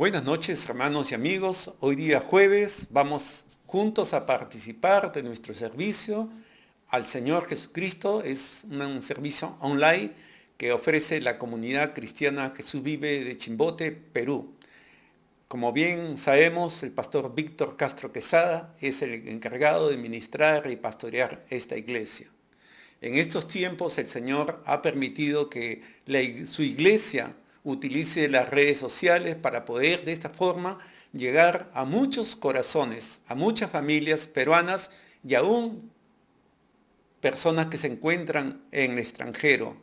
Buenas noches, hermanos y amigos. Hoy día jueves vamos juntos a participar de nuestro servicio al Señor Jesucristo. Es un servicio online que ofrece la comunidad cristiana Jesús Vive de Chimbote, Perú. Como bien sabemos, el pastor Víctor Castro Quesada es el encargado de ministrar y pastorear esta iglesia. En estos tiempos el Señor ha permitido que su iglesia utilice las redes sociales para poder de esta forma llegar a muchos corazones, a muchas familias peruanas y aún personas que se encuentran en el extranjero.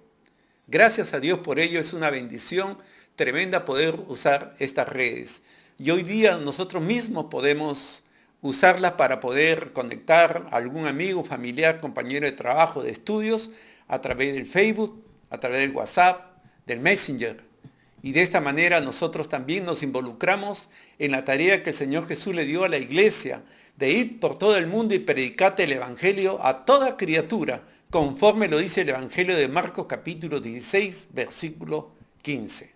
Gracias a Dios por ello, es una bendición tremenda poder usar estas redes. Y hoy día nosotros mismos podemos usarlas para poder conectar a algún amigo, familiar, compañero de trabajo, de estudios, a través del Facebook, a través del WhatsApp, del Messenger. Y de esta manera nosotros también nos involucramos en la tarea que el Señor Jesús le dio a la iglesia, de ir por todo el mundo y predicate el Evangelio a toda criatura, conforme lo dice el Evangelio de Marcos capítulo 16, versículo 15.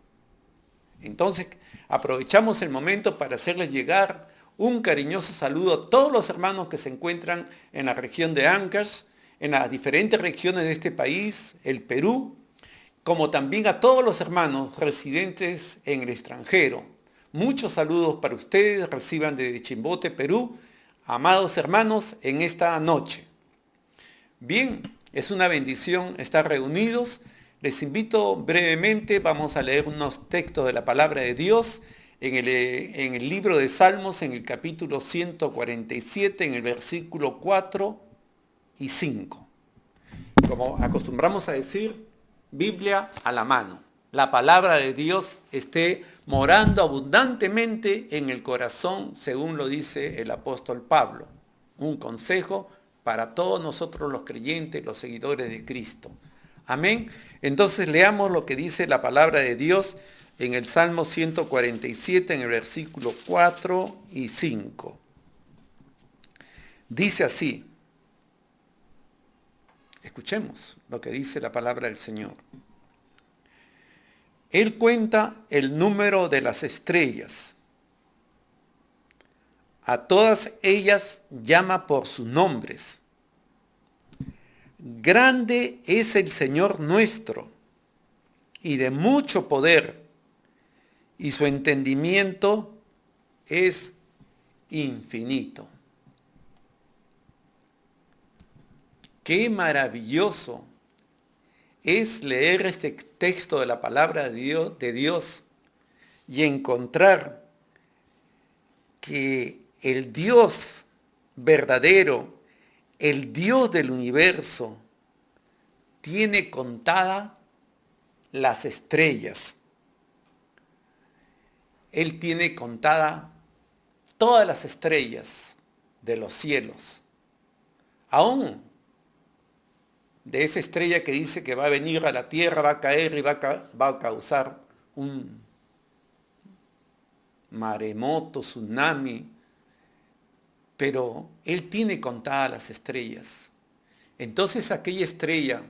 Entonces, aprovechamos el momento para hacerles llegar un cariñoso saludo a todos los hermanos que se encuentran en la región de Ancash, en las diferentes regiones de este país, el Perú, como también a todos los hermanos residentes en el extranjero. Muchos saludos para ustedes, reciban desde Chimbote, Perú, amados hermanos, en esta noche. Bien, es una bendición estar reunidos. Les invito brevemente, vamos a leer unos textos de la palabra de Dios en el libro de Salmos, en el capítulo 147, en el versículo 4 y 5. Como acostumbramos a decir, Biblia a la mano. La palabra de Dios esté morando abundantemente en el corazón, según lo dice el apóstol Pablo. Un consejo para todos nosotros los creyentes, los seguidores de Cristo. Amén. Entonces leamos lo que dice la palabra de Dios en el Salmo 147, en el versículo 4 y 5. Dice así. Escuchemos lo que dice la palabra del Señor. Él cuenta el número de las estrellas. A todas ellas llama por sus nombres. Grande es el Señor nuestro y de mucho poder, y su entendimiento es infinito. Qué maravilloso es leer este texto de la palabra de Dios y encontrar que el Dios verdadero, el Dios del universo, tiene contadas las estrellas. Él tiene contadas todas las estrellas de los cielos. Aún de esa estrella que dice que va a venir a la tierra, va a caer y va a causar un maremoto, tsunami, pero Él tiene contadas las estrellas. Entonces aquella estrella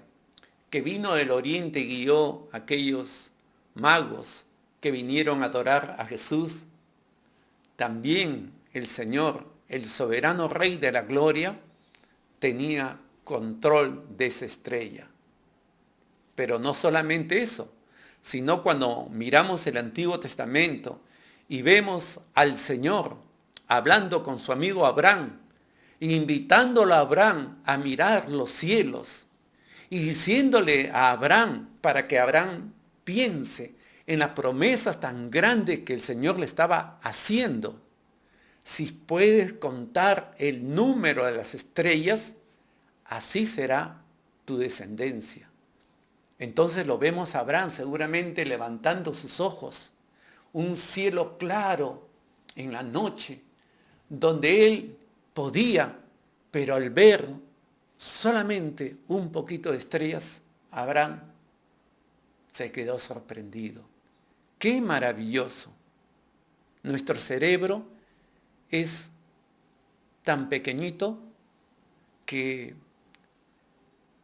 que vino del oriente y guió a aquellos magos que vinieron a adorar a Jesús, también el Señor, el soberano Rey de la gloria, tenía control de esa estrella. Pero no solamente eso, sino cuando miramos el Antiguo Testamento y vemos al Señor hablando con su amigo Abraham, invitándolo a Abraham a mirar los cielos y diciéndole a Abraham para que Abraham piense en las promesas tan grandes que el Señor le estaba haciendo. Si puedes contar el número de las estrellas, así será tu descendencia. Entonces lo vemos a Abraham seguramente levantando sus ojos, un cielo claro en la noche, donde él podía, pero al ver solamente un poquito de estrellas, Abraham se quedó sorprendido. ¡Qué maravilloso! Nuestro cerebro es tan pequeñito que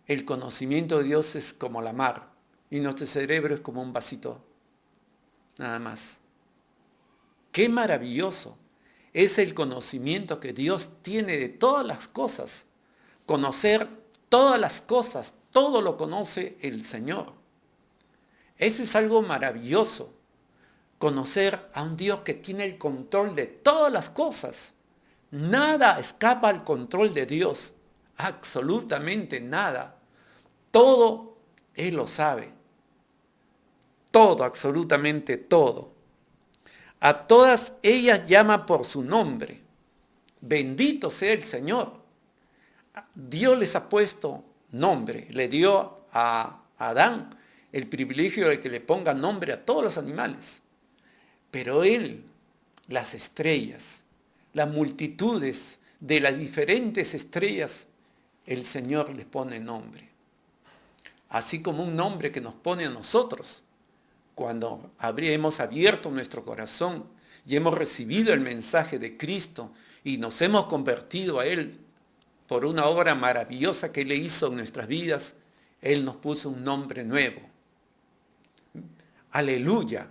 el conocimiento de Dios es como la mar y nuestro cerebro es como un vasito, nada más. Qué maravilloso es el conocimiento que Dios tiene de todas las cosas. Conocer todas las cosas, todo lo conoce el Señor. Eso es algo maravilloso. Conocer a un Dios que tiene el control de todas las cosas. Nada escapa al control de Dios. Absolutamente nada. Todo Él lo sabe. Todo, absolutamente todo. A todas ellas llama por su nombre. Bendito sea el Señor. Dios les ha puesto nombre. Le dio a Adán el privilegio de que le ponga nombre a todos los animales. Pero Él, las estrellas, las multitudes de las diferentes estrellas, el Señor les pone nombre. Así como un nombre que nos pone a nosotros cuando hemos abierto nuestro corazón y hemos recibido el mensaje de Cristo y nos hemos convertido a Él por una obra maravillosa que Él hizo en nuestras vidas. Él nos puso un nombre nuevo. Aleluya,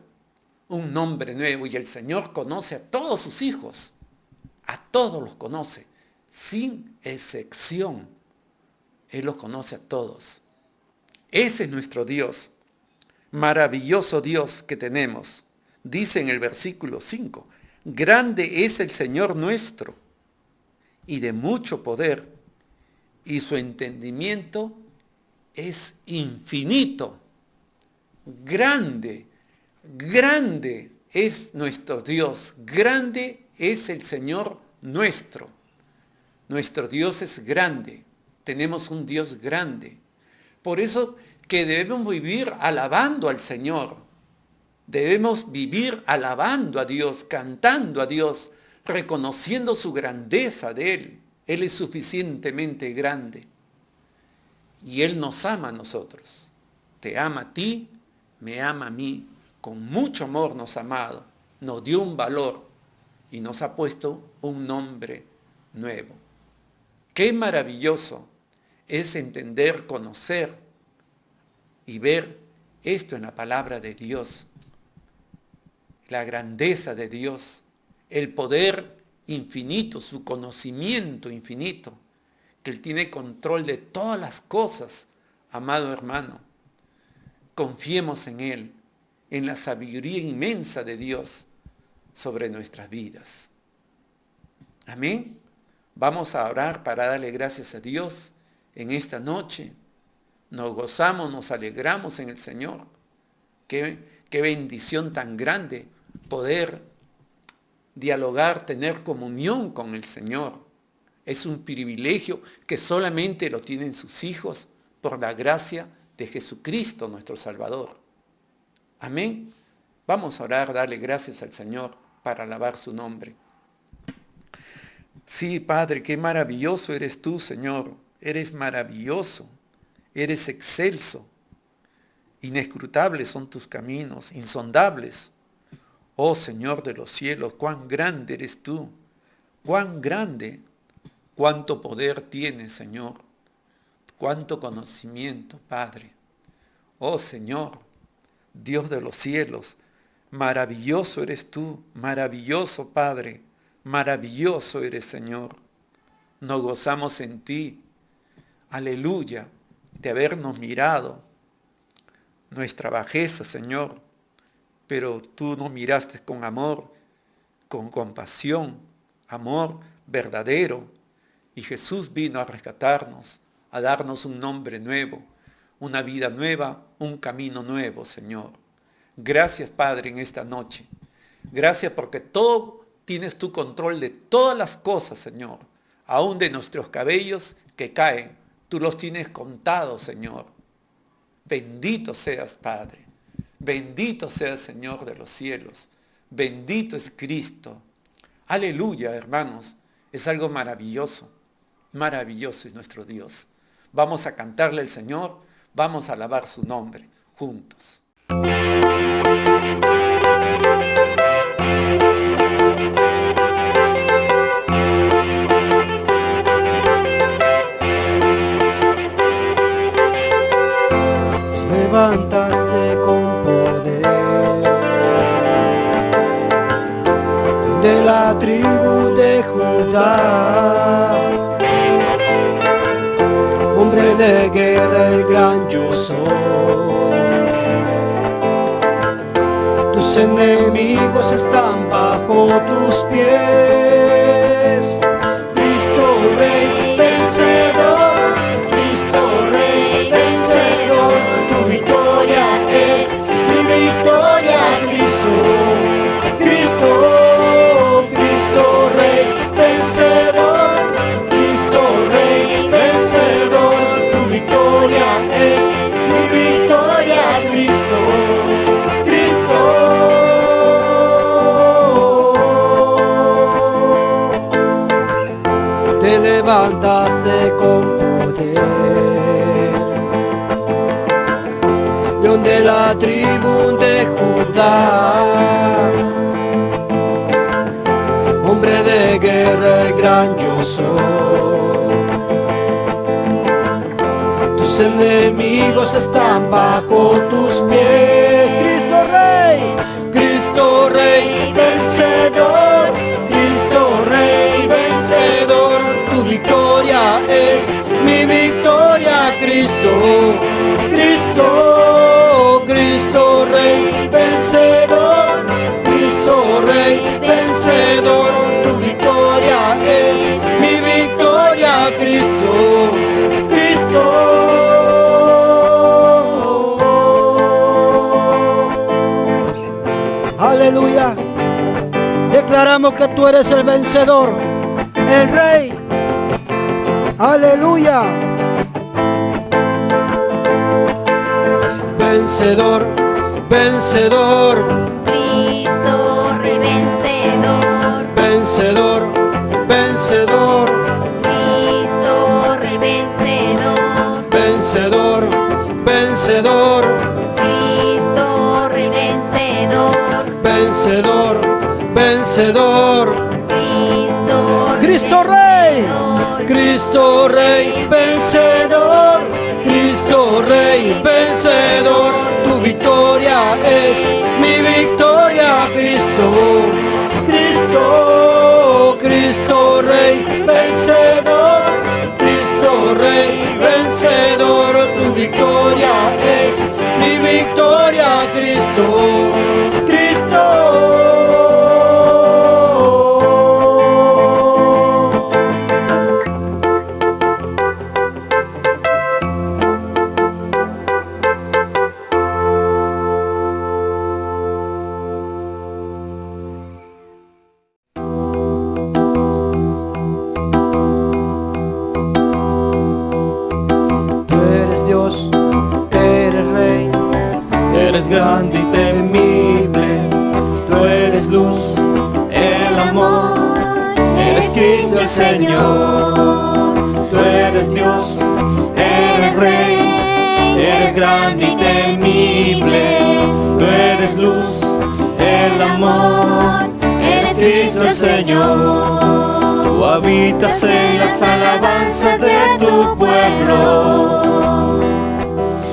un nombre nuevo. Y el Señor conoce a todos sus hijos, a todos los conoce, sin excepción. Él los conoce a todos. Ese es nuestro Dios, maravilloso Dios que tenemos. Dice en el versículo 5, grande es el Señor nuestro y de mucho poder, y su entendimiento es infinito. Grande, grande es nuestro Dios, grande es el Señor nuestro. Nuestro Dios es grande, tenemos un Dios grande. Por eso que debemos vivir alabando al Señor. Debemos vivir alabando a Dios, cantando a Dios, reconociendo su grandeza de Él. Él es suficientemente grande. Y Él nos ama a nosotros. Te ama a ti, me ama a mí. Con mucho amor nos ha amado. Nos dio un valor y nos ha puesto un nombre nuevo. Qué maravilloso es entender, conocer y ver esto en la palabra de Dios. La grandeza de Dios, el poder infinito, su conocimiento infinito, que Él tiene control de todas las cosas, amado hermano. Confiemos en Él, en la sabiduría inmensa de Dios sobre nuestras vidas. Amén. Vamos a orar para darle gracias a Dios en esta noche. Nos gozamos, nos alegramos en el Señor. Qué bendición tan grande poder dialogar, tener comunión con el Señor. Es un privilegio que solamente lo tienen sus hijos por la gracia de Jesucristo, nuestro Salvador. Amén. Vamos a orar, darle gracias al Señor para alabar su nombre. Sí, Padre, qué maravilloso eres tú, Señor. Eres maravilloso, eres excelso. Inescrutables son tus caminos, insondables. Oh Señor de los cielos, cuán grande eres tú, cuán grande, cuánto poder tienes, Señor, cuánto conocimiento, Padre. Oh Señor, Dios de los cielos, maravilloso eres tú, maravilloso Padre, maravilloso eres Señor. Nos gozamos en ti, aleluya, de habernos mirado nuestra bajeza, Señor, pero tú nos miraste con amor, con compasión, amor verdadero, y Jesús vino a rescatarnos, a darnos un nombre nuevo, una vida nueva, un camino nuevo, Señor. Gracias, Padre, en esta noche. Gracias porque todo tienes tu control de todas las cosas, Señor, aún de nuestros cabellos que caen. Tú los tienes contados, Señor. Bendito seas, Padre. Bendito seas, Señor de los cielos. Bendito es Cristo. Aleluya, hermanos. Es algo maravilloso. Maravilloso es nuestro Dios. Vamos a cantarle al Señor. Vamos a alabar su nombre juntos. Levantaste con poder de la tribu de Judá. Hombre de guerra, el gran yo soy. Tus enemigos están bajo tus pies. Cristo Rey vencedor, Cristo Rey vencedor, tu victoria es mi victoria, Cristo, Cristo, Cristo Rey vencedor, Cristo Rey vencedor, tu victoria es mi victoria, Cristo, Cristo. Te levantaste con poder, león de la tribu de Judá, hombre de guerra, el gran yo soy. Tus enemigos están bajo tus pies. Cristo Rey, Cristo Rey vencedor, Cristo Rey vencedor, tu victoria es mi victoria, Cristo, Cristo, Cristo Rey vencedor, Cristo Rey vencedor, tu victoria es mi victoria, Cristo, Cristo. Aleluya. Declaramos que tú eres el vencedor, el Rey. Aleluya. Vencedor, vencedor, Cristo Rey vencedor, vencedor, vencedor, Cristo Rey vencedor, vencedor, vencedor, Cristo Rey vencedor, vencedor, vencedor, Cristo Cristo Rey, Cristo Rey vencedor, Cristo Rey vencedor, tu victoria es mi victoria, Cristo, Cristo, Cristo Rey vencedor, Cristo Rey vencedor, tu victoria es mi victoria, Cristo, Cristo. Grande y temible, tú eres luz, el amor, eres Cristo el Señor, tú eres Dios, eres Rey, eres grande y temible, tú eres luz, el amor, eres Cristo el Señor, tú habitas en las alabanzas de tu pueblo,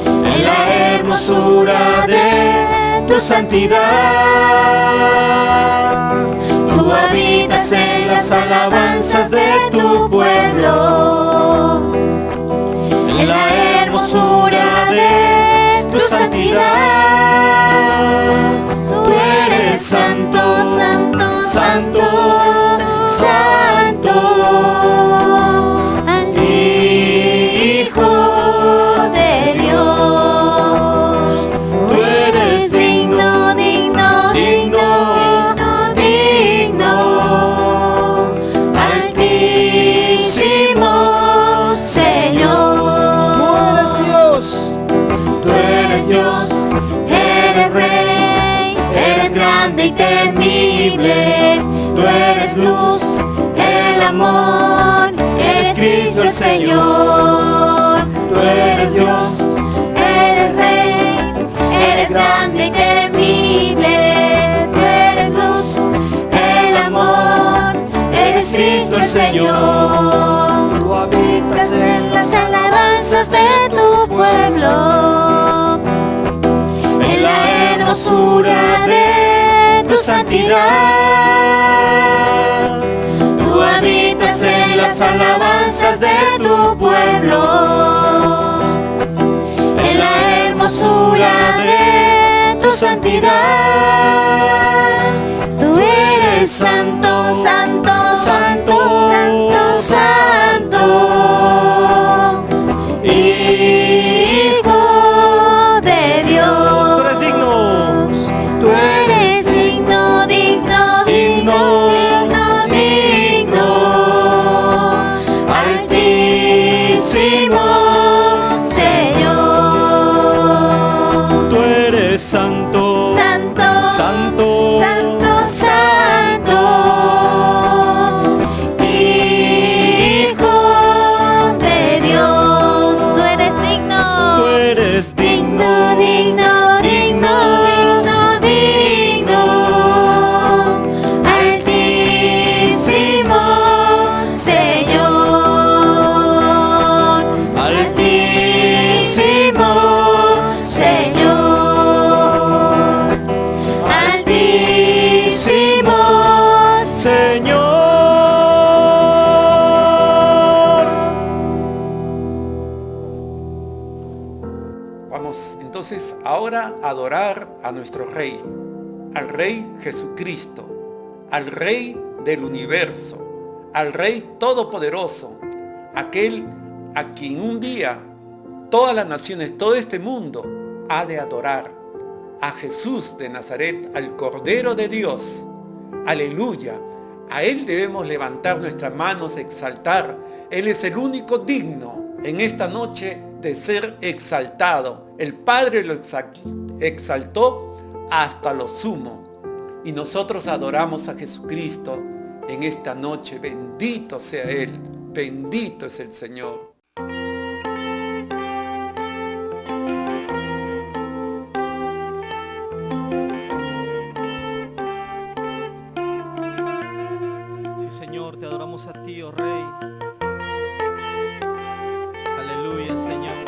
en la hermosura de tu santidad. Tú habitas en las alabanzas de tu pueblo, en la hermosura de tu santidad. Tú eres santo, santo, santo, santo, Hijo de Dios. Tú eres digno, digno, digno, digno, altísimo Señor. Tú eres Dios, eres Rey, eres grande y temible, tú eres luz, el amor, eres Cristo el Señor. Tú eres Dios, eres Rey, eres grande y temible, tú eres luz, el amor, eres Cristo el Señor. Tú habitas en las alabanzas de tu pueblo, en la hermosura de tu santidad. las alabanzas de tu pueblo, en la hermosura de tu santidad. Tú eres santo, santo, santo, santo, santo, Hijo de Dios. Tú eres digno. Tú eres digno, digno, digno, digno, digno, altísimo Señor. Tú eres santo, Santo, santo, santo, santo, Hijo de Dios. Tú eres digno, tú eres digno, digno, digno, digno, digno, digno, altísimo Señor, altísimo Señor, altísimo Señor. Vamos entonces ahora a adorar a nuestro Rey, al Rey Jesucristo, al Rey del universo, al Rey todopoderoso, aquel a quien un día todas las naciones, todo este mundo ha de adorar, a Jesús de Nazaret, al Cordero de Dios. Aleluya, a Él debemos levantar nuestras manos, exaltar. Él es el único digno en esta noche de ser exaltado. El Padre lo exaltó hasta lo sumo. Y nosotros adoramos a Jesucristo en esta noche. Bendito sea Él, bendito es el Señor. Sí, Señor, te adoramos a ti, oh Rey. Aleluya, Señor.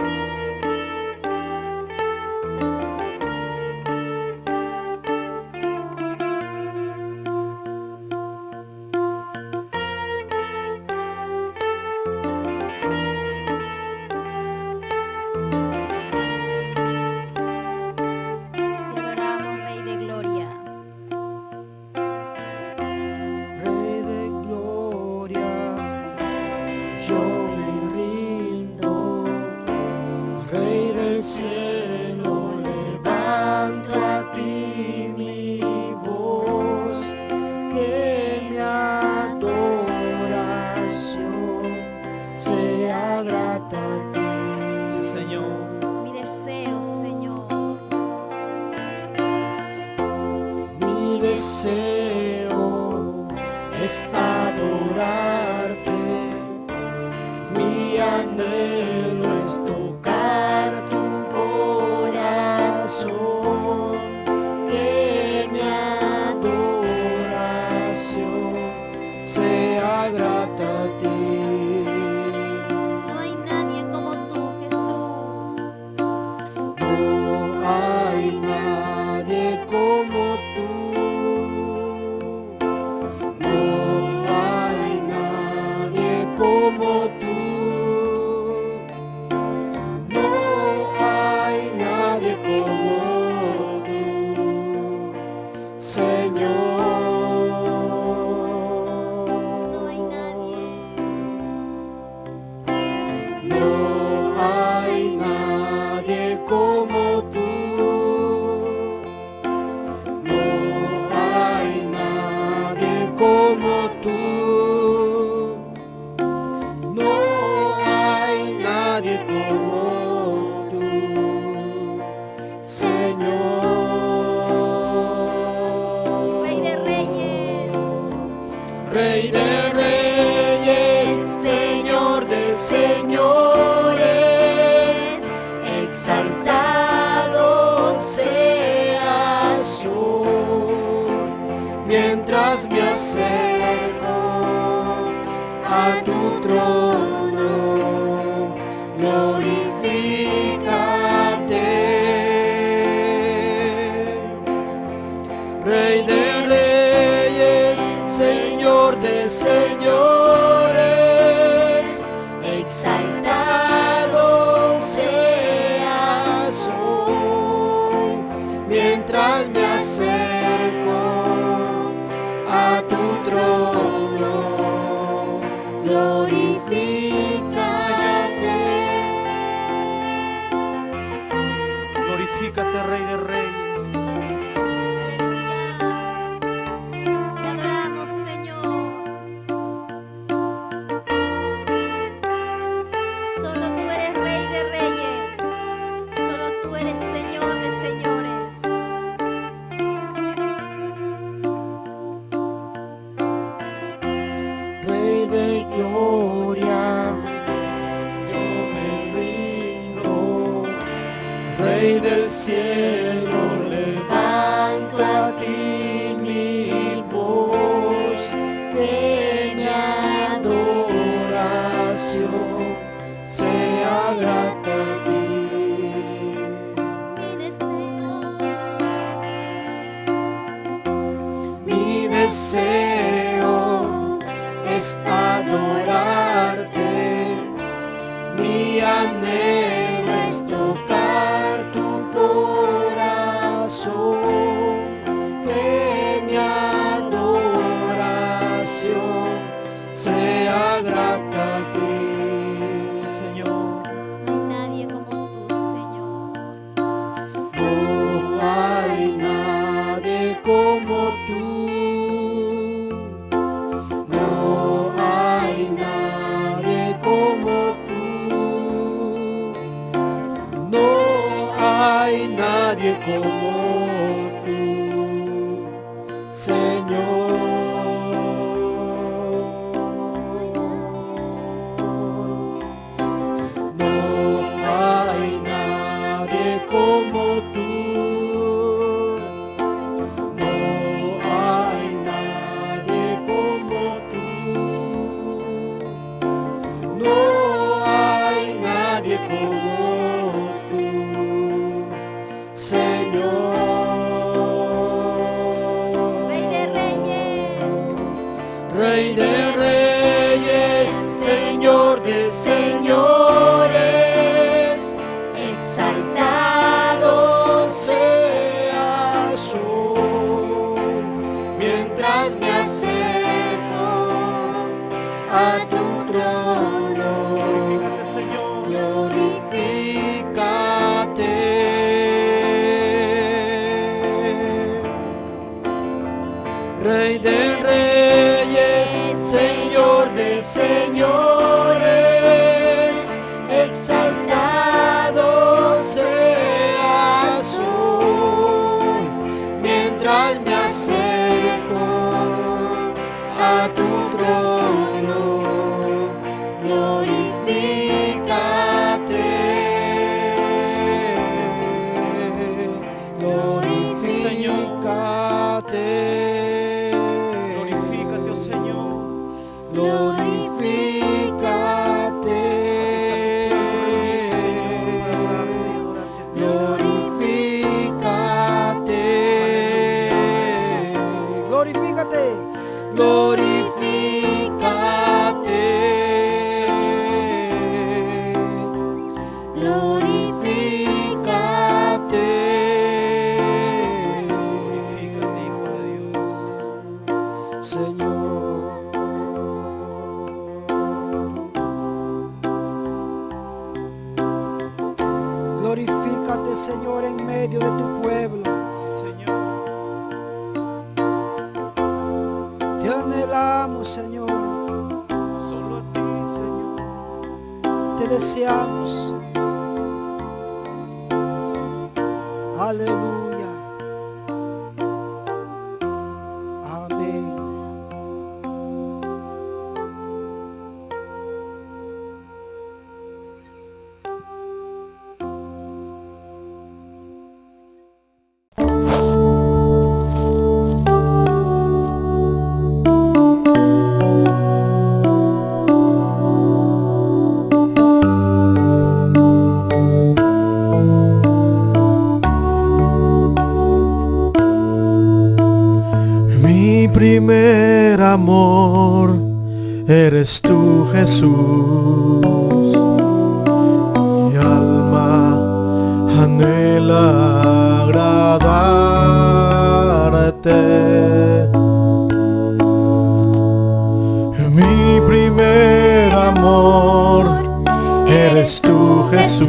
Te adoramos, Rey de Gloria. Rey de gloria, yo me rindo. Rey del cielo, levanto a ti mi voz, que mi adoración sea grata a ti. Sí, Señor. Mi deseo, Señor, Mi deseo es adorarte, mi anhelo es tocar tu corazón, que mi adoración sea grata a ti. no hay nadie como tú, Jesús. No hay nadie como tú. No hay nadie como tú. No hay nadie como tú, Señor. No hay nadie. No hay nadie como tú. No hay nadie como tú. No hay nadie como tú, Señor. Rey de Reyes, Rey de reyes, Señor de señores, exaltado seas hoy, mientras me acerco a tu trono, glorifícate. Rey de reyes, Señor de señores, cielo levanto a ti mi voz, que mi adoración sea grata a ti. Mi deseo es adorarte, mi anhelo es tocar tu corazón, que mi adoración sea grata a ti. Sí, Señor. No hay nadie como tú, Señor. No hay nadie como tú. No hay nadie como tú. No hay nadie como tú, Señor. No hay nadie como tú. No hay nadie como tú. No hay nadie como tú, Señor. Rey de Reyes, Rey de reyes, Señor de señores, exaltado seas hoy, mientras me acerco a tu trono. Glorifícate, Señor. Glorifícate. Rey de reyes, Señor de señores, exaltado seas hoy, mientras me acerco a tu trono. Glorifícate. Glorifícate. Glorifícate, oh Señor. Glorifícate. Glorifícate. Glorifícate. Glorifícate. Glorifícate. Glorifícate, Hijo de Dios. Señor. Glorifícate, Señor, en medio de tu pueblo. Sí, Señor. Te anhelamos, Señor. Solo a ti, Señor. Te deseamos. Aleluya. Amén. Mi primer amor eres tú, Jesús. Mi alma anhela agradarte. Mi primer amor eres tú, Jesús.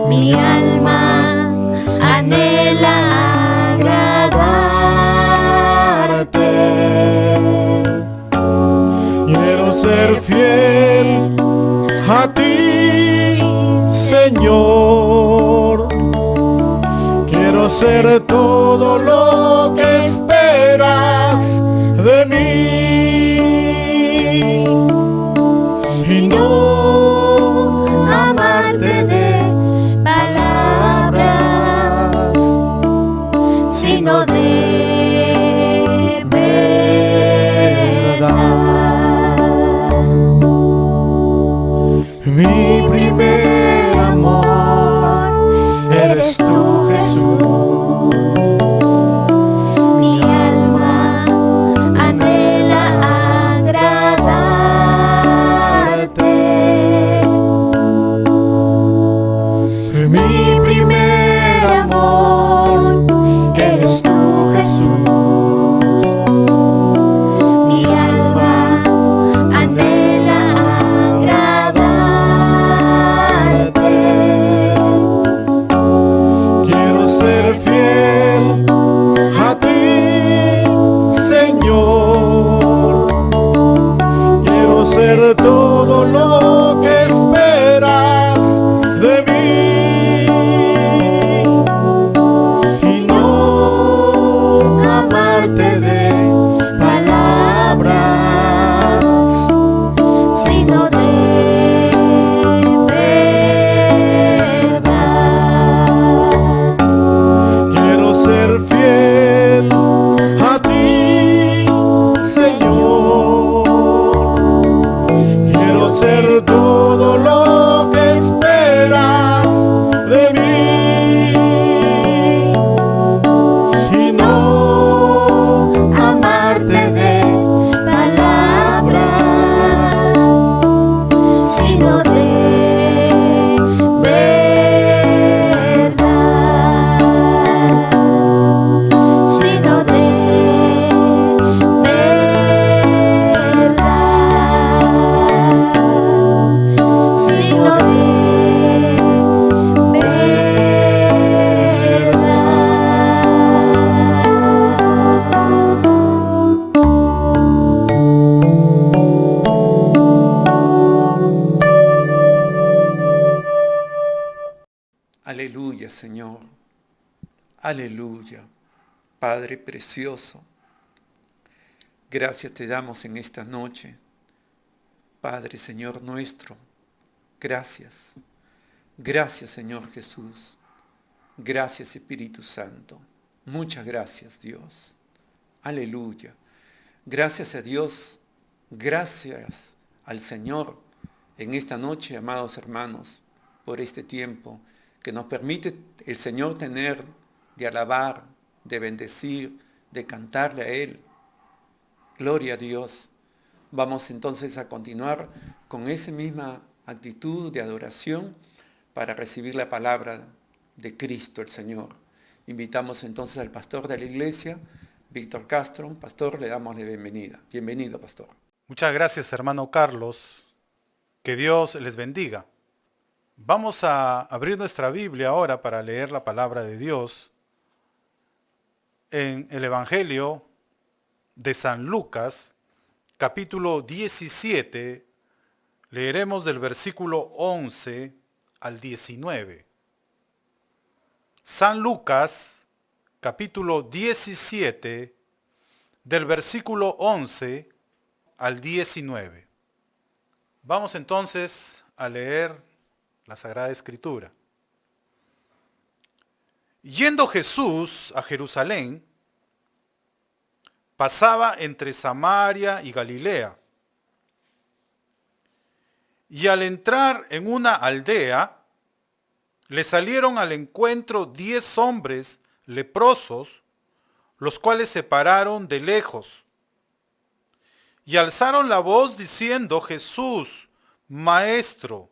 mi alma anhela agradarte. Quiero ser fiel a ti, Señor. Quiero ser todo lo que esperas de mí y no amarte de Aleluya. Padre precioso, gracias te damos en esta noche. Padre, Señor nuestro, gracias. Gracias, Señor Jesús. Gracias, Espíritu Santo. Muchas gracias, Dios. Aleluya. Gracias a Dios. Gracias al Señor en esta noche, amados hermanos, por este tiempo que nos permite el Señor tener de alabar, de bendecir, de cantarle a Él. Gloria a Dios. Vamos entonces a continuar con esa misma actitud de adoración para recibir la palabra de Cristo el Señor. Invitamos entonces al pastor de la iglesia, Víctor Castro. Pastor, le damos la bienvenida. Bienvenido, pastor. Muchas gracias, hermano Carlos. Que Dios les bendiga. Vamos a abrir nuestra Biblia ahora para leer la palabra de Dios en el Evangelio de San Lucas, capítulo 17. Leeremos del versículo 11 al 19. San Lucas, capítulo 17, del versículo 11 al 19. Vamos entonces a leer la Sagrada Escritura. Yendo Jesús a Jerusalén, pasaba entre Samaria y Galilea. Y al entrar en una aldea, le salieron al encuentro 10 hombres leprosos, los cuales se pararon de lejos. Y alzaron la voz diciendo: Jesús, Maestro,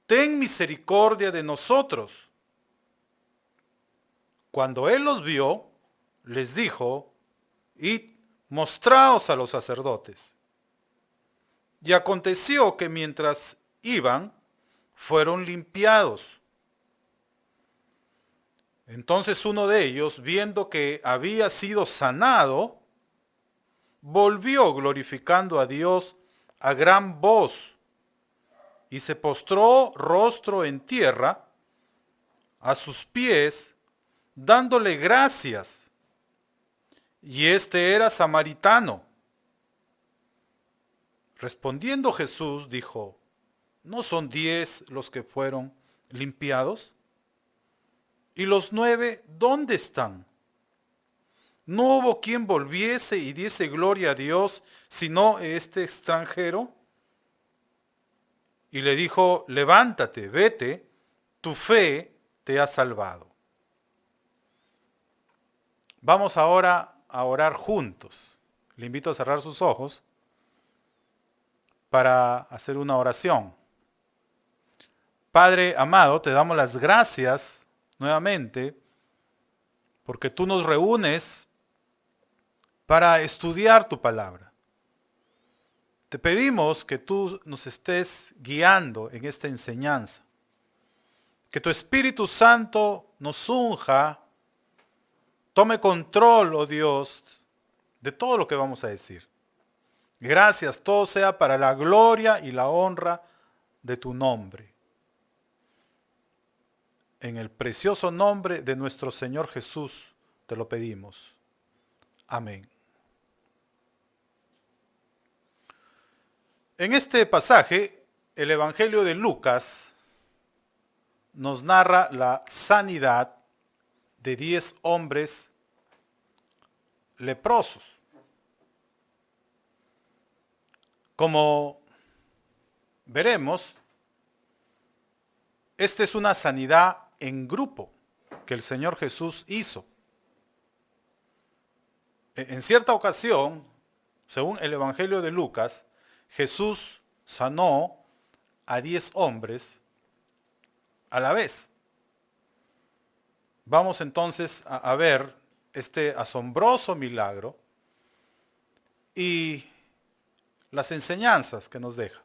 ten misericordia de nosotros. Cuando él los vio, les dijo: Id, mostraos a los sacerdotes. Y aconteció que mientras iban, fueron limpiados. Entonces uno de ellos, viendo que había sido sanado, volvió glorificando a Dios a gran voz y se postró rostro en tierra a sus pies, dándole gracias. Y este era samaritano. Respondiendo Jesús dijo: ¿no son 10 los que fueron limpiados? ¿Y los 9 dónde están? ¿No hubo quien volviese y diese gloria a Dios, sino este extranjero? Y le dijo: levántate, vete, tu fe te ha salvado. Vamos ahora a orar juntos. Le invito a cerrar sus ojos para hacer una oración. Padre amado, te damos las gracias nuevamente porque tú nos reúnes para estudiar tu palabra. Te pedimos que tú nos estés guiando en esta enseñanza. Que tu Espíritu Santo nos unja, tome control, oh Dios, de todo lo que vamos a decir. Gracias, todo sea para la gloria y la honra de tu nombre. En el precioso nombre de nuestro Señor Jesús te lo pedimos. Amén. En este pasaje, el Evangelio de Lucas nos narra la sanidad de 10 hombres leprosos. Como veremos, esta es una sanidad en grupo que el Señor Jesús hizo. En cierta ocasión, según el Evangelio de Lucas, Jesús sanó a 10 hombres a la vez. Vamos entonces a ver este asombroso milagro y las enseñanzas que nos deja.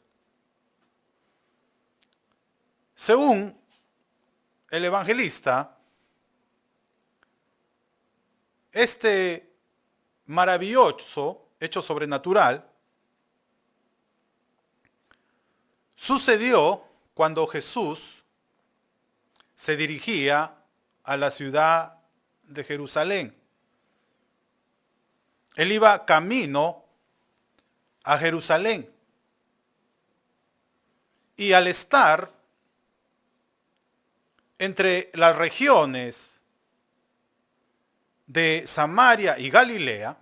Según el evangelista, este maravilloso hecho sobrenatural sucedió cuando Jesús se dirigía a la ciudad de Jerusalén. Él iba camino a Jerusalén. Y al estar entre las regiones de Samaria y Galilea,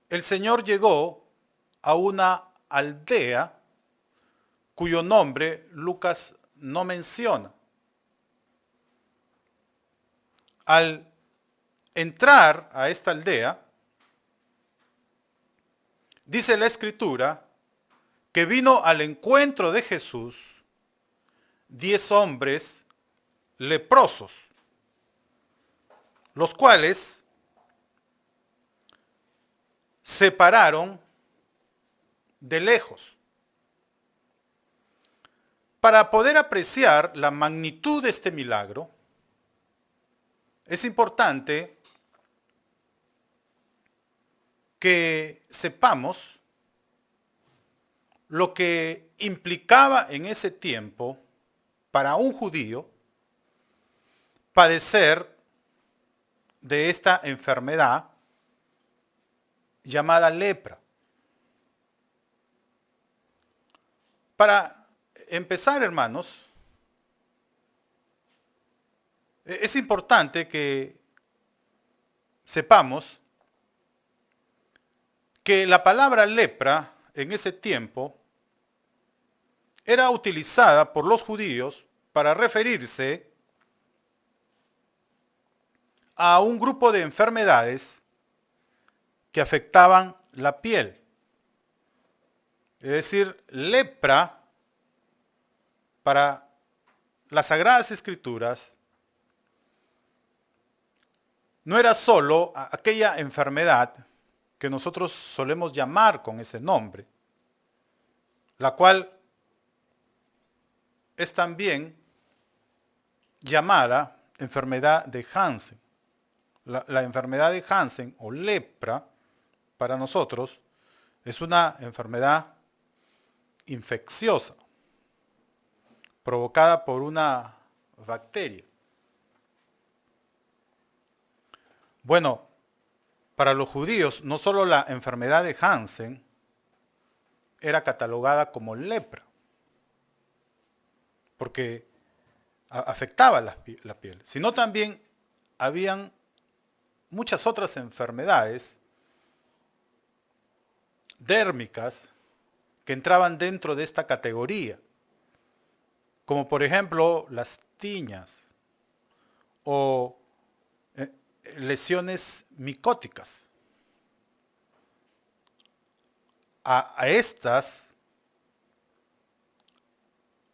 el Señor llegó a una aldea cuyo nombre Lucas no menciona. Al entrar a esta aldea, dice la Escritura que vino al encuentro de Jesús 10 hombres leprosos, los cuales se pararon de lejos. Para poder apreciar la magnitud de este milagro, es importante que sepamos lo que implicaba en ese tiempo para un judío padecer de esta enfermedad llamada lepra. Para empezar, hermanos, es importante que sepamos que la palabra lepra en ese tiempo era utilizada por los judíos para referirse a un grupo de enfermedades que afectaban la piel. Es decir, lepra para las Sagradas Escrituras no era solo aquella enfermedad que nosotros solemos llamar con ese nombre, la cual es también llamada enfermedad de Hansen. La enfermedad de Hansen o lepra para nosotros es una enfermedad infecciosa provocada por una bacteria. Bueno, para los judíos no solo la enfermedad de Hansen era catalogada como lepra, porque afectaba la piel, sino también habían muchas otras enfermedades dérmicas que entraban dentro de esta categoría, como por ejemplo las tiñas o lesiones micóticas. A estas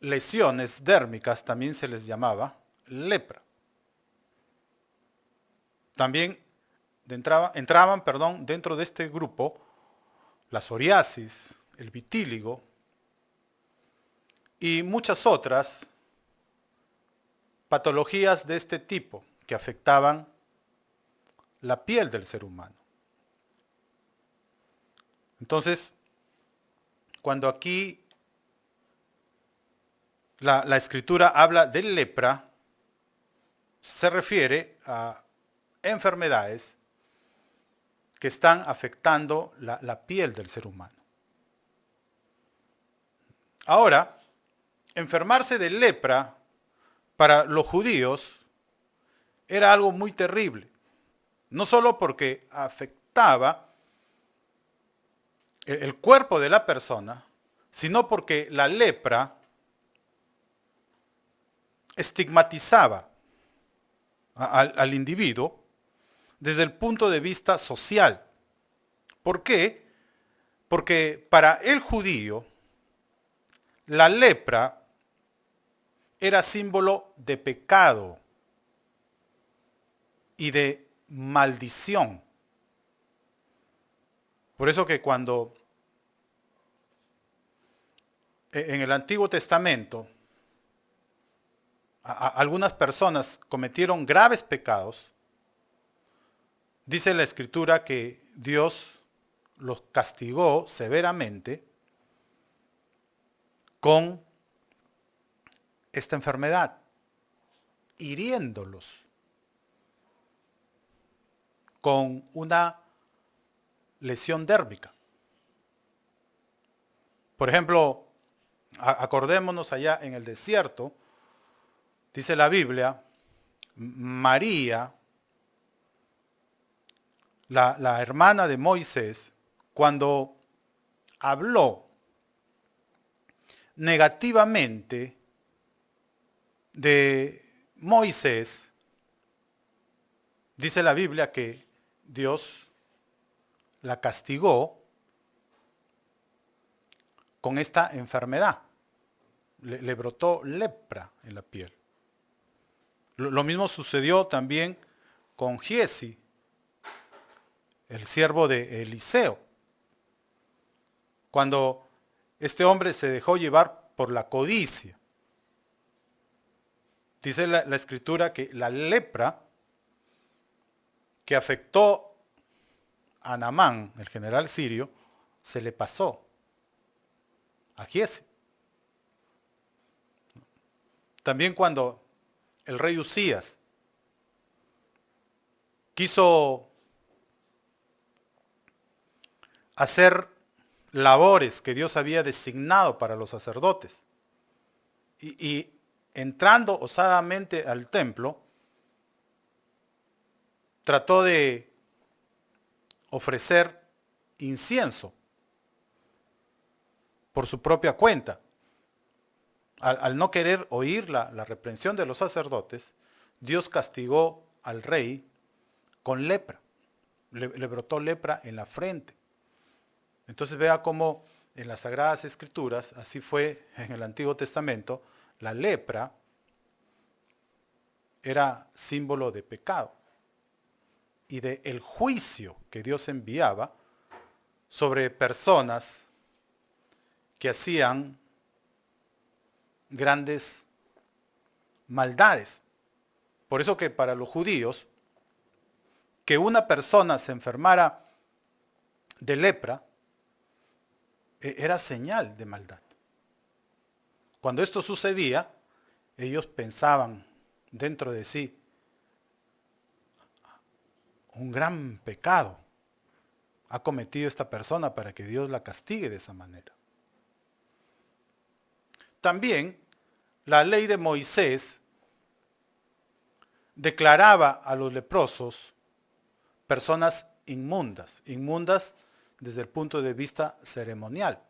lesiones dérmicas también se les llamaba lepra. También entraban dentro de este grupo la psoriasis, el vitíligo y muchas otras patologías de este tipo que afectaban la piel del ser humano. Entonces, cuando aquí la Escritura habla de lepra, se refiere a enfermedades que están afectando la piel del ser humano. Ahora, enfermarse de lepra para los judíos era algo muy terrible, no solo porque afectaba el cuerpo de la persona, sino porque la lepra estigmatizaba al individuo desde el punto de vista social. ¿Por qué? Porque para el judío la lepra era símbolo de pecado y de maldición. Por eso que cuando en el Antiguo Testamento algunas personas cometieron graves pecados, dice la Escritura que Dios los castigó severamente con esta enfermedad. hiriéndolos con una lesión dérmica. Por ejemplo, acordémonos allá en el desierto, dice la Biblia, María, la hermana de Moisés, cuando habló negativamente de Moisés, dice la Biblia que Dios la castigó con esta enfermedad. Le brotó lepra en la piel. Lo mismo sucedió también con Giesi, el siervo de Eliseo. Cuando este hombre se dejó llevar por la codicia. Dice la escritura que la lepra que afectó a Naamán, el general sirio, se le pasó a Giesi. También cuando el rey Usías quiso hacer labores que Dios había designado para los sacerdotes y entrando osadamente al templo, trató de ofrecer incienso por su propia cuenta. Al no querer oír la reprensión de los sacerdotes, Dios castigó al rey con lepra. Le brotó lepra en la frente. Entonces vea cómo en las Sagradas Escrituras, así fue en el Antiguo Testamento, la lepra era símbolo de pecado y de el juicio que Dios enviaba sobre personas que hacían grandes maldades. Por eso que para los judíos, que una persona se enfermara de lepra era señal de maldad. Cuando esto sucedía, ellos pensaban dentro de sí, un gran pecado ha cometido esta persona para que Dios la castigue de esa manera. También la ley de Moisés declaraba a los leprosos personas inmundas desde el punto de vista ceremonial.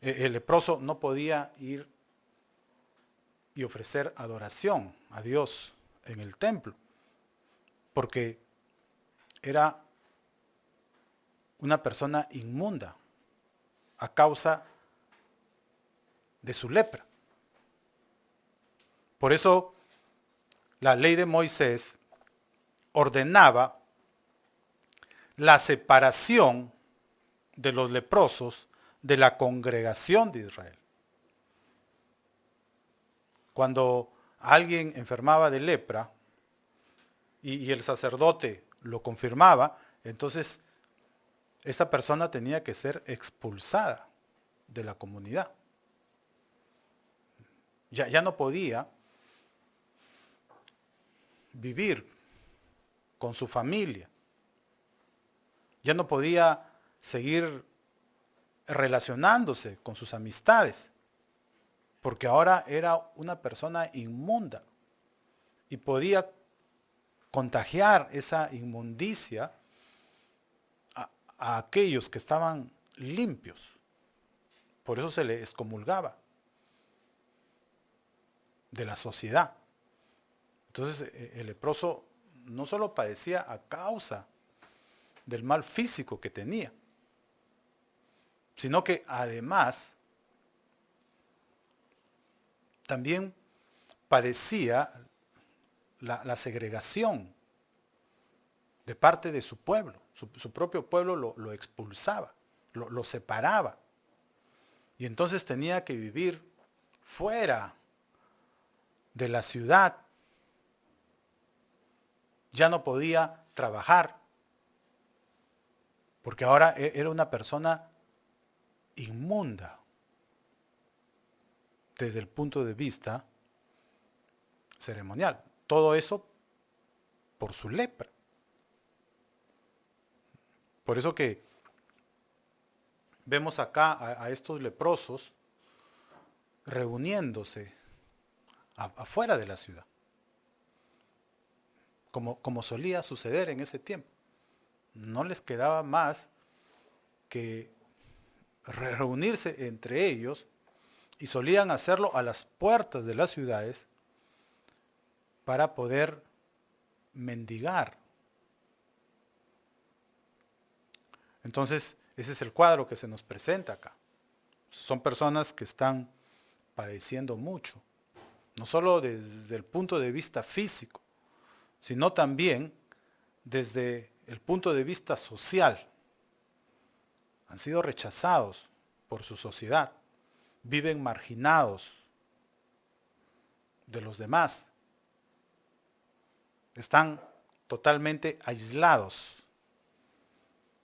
El leproso no podía ir y ofrecer adoración a Dios en el templo, porque era una persona inmunda a causa de su lepra. Por eso la ley de Moisés ordenaba la separación de los leprosos de la congregación de Israel. Cuando alguien enfermaba de lepra y el sacerdote lo confirmaba, entonces esta persona tenía que ser expulsada de la comunidad. Ya no podía vivir con su familia. Ya no podía seguir relacionándose con sus amistades, porque ahora era una persona inmunda y podía contagiar esa inmundicia a aquellos que estaban limpios. Por eso se le excomulgaba de la sociedad. Entonces el leproso no solo padecía a causa del mal físico que tenía, sino que además también padecía la segregación de parte de su pueblo. Su propio pueblo lo expulsaba, lo separaba. Y entonces tenía que vivir fuera de la ciudad. Ya no podía trabajar, porque ahora era una persona inmunda desde el punto de vista ceremonial. Todo eso por su lepra. Por eso que vemos acá a estos leprosos reuniéndose afuera de la ciudad, como solía suceder en ese tiempo. No les quedaba más que reunirse entre ellos, y solían hacerlo a las puertas de las ciudades para poder mendigar. Entonces, ese es el cuadro que se nos presenta acá. Son personas que están padeciendo mucho, no solo desde el punto de vista físico, sino también desde el punto de vista social. Han sido rechazados por su sociedad, viven marginados de los demás, están totalmente aislados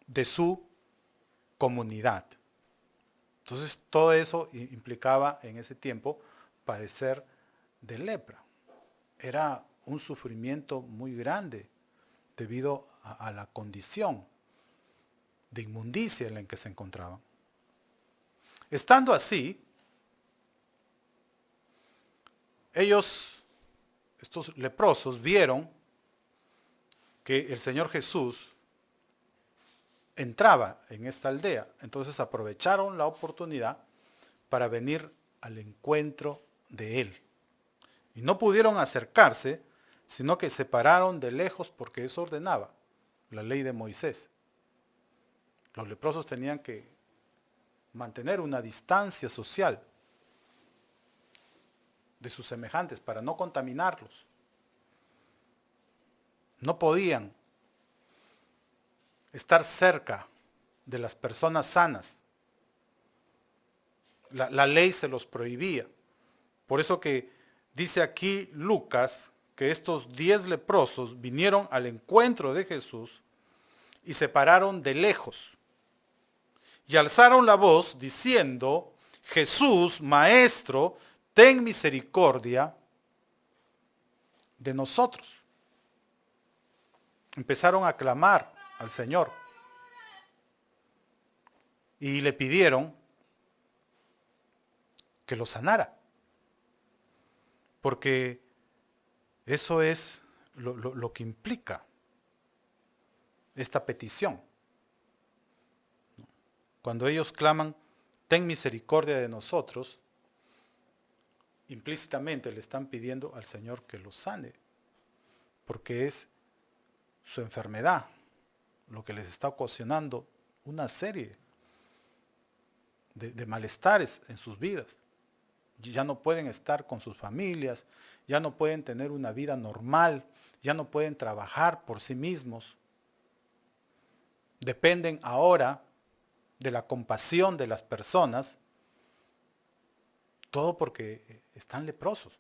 de su comunidad. Entonces todo eso implicaba en ese tiempo padecer de lepra. Era un sufrimiento muy grande debido a la condición de inmundicia en la que se encontraban. Estando así, ellos, estos leprosos, vieron que el Señor Jesús entraba en esta aldea. Entonces aprovecharon la oportunidad para venir al encuentro de Él. Y no pudieron acercarse, sino que se pararon de lejos, porque eso ordenaba la ley de Moisés. Los leprosos tenían que mantener una distancia social de sus semejantes para no contaminarlos. No podían estar cerca de las personas sanas. La ley se los prohibía. Por eso que dice aquí Lucas que estos 10 leprosos vinieron al encuentro de Jesús y se pararon de lejos y alzaron la voz diciendo: Jesús, Maestro, ten misericordia de nosotros. Empezaron a clamar al Señor y le pidieron que lo sanara, porque eso es lo que implica esta petición. Cuando ellos claman, ten misericordia de nosotros, implícitamente le están pidiendo al Señor que los sane, porque es su enfermedad lo que les está ocasionando una serie de malestares en sus vidas. Ya no pueden estar con sus familias, ya no pueden tener una vida normal, ya no pueden trabajar por sí mismos. Dependen ahora de la compasión de las personas, todo porque están leprosos,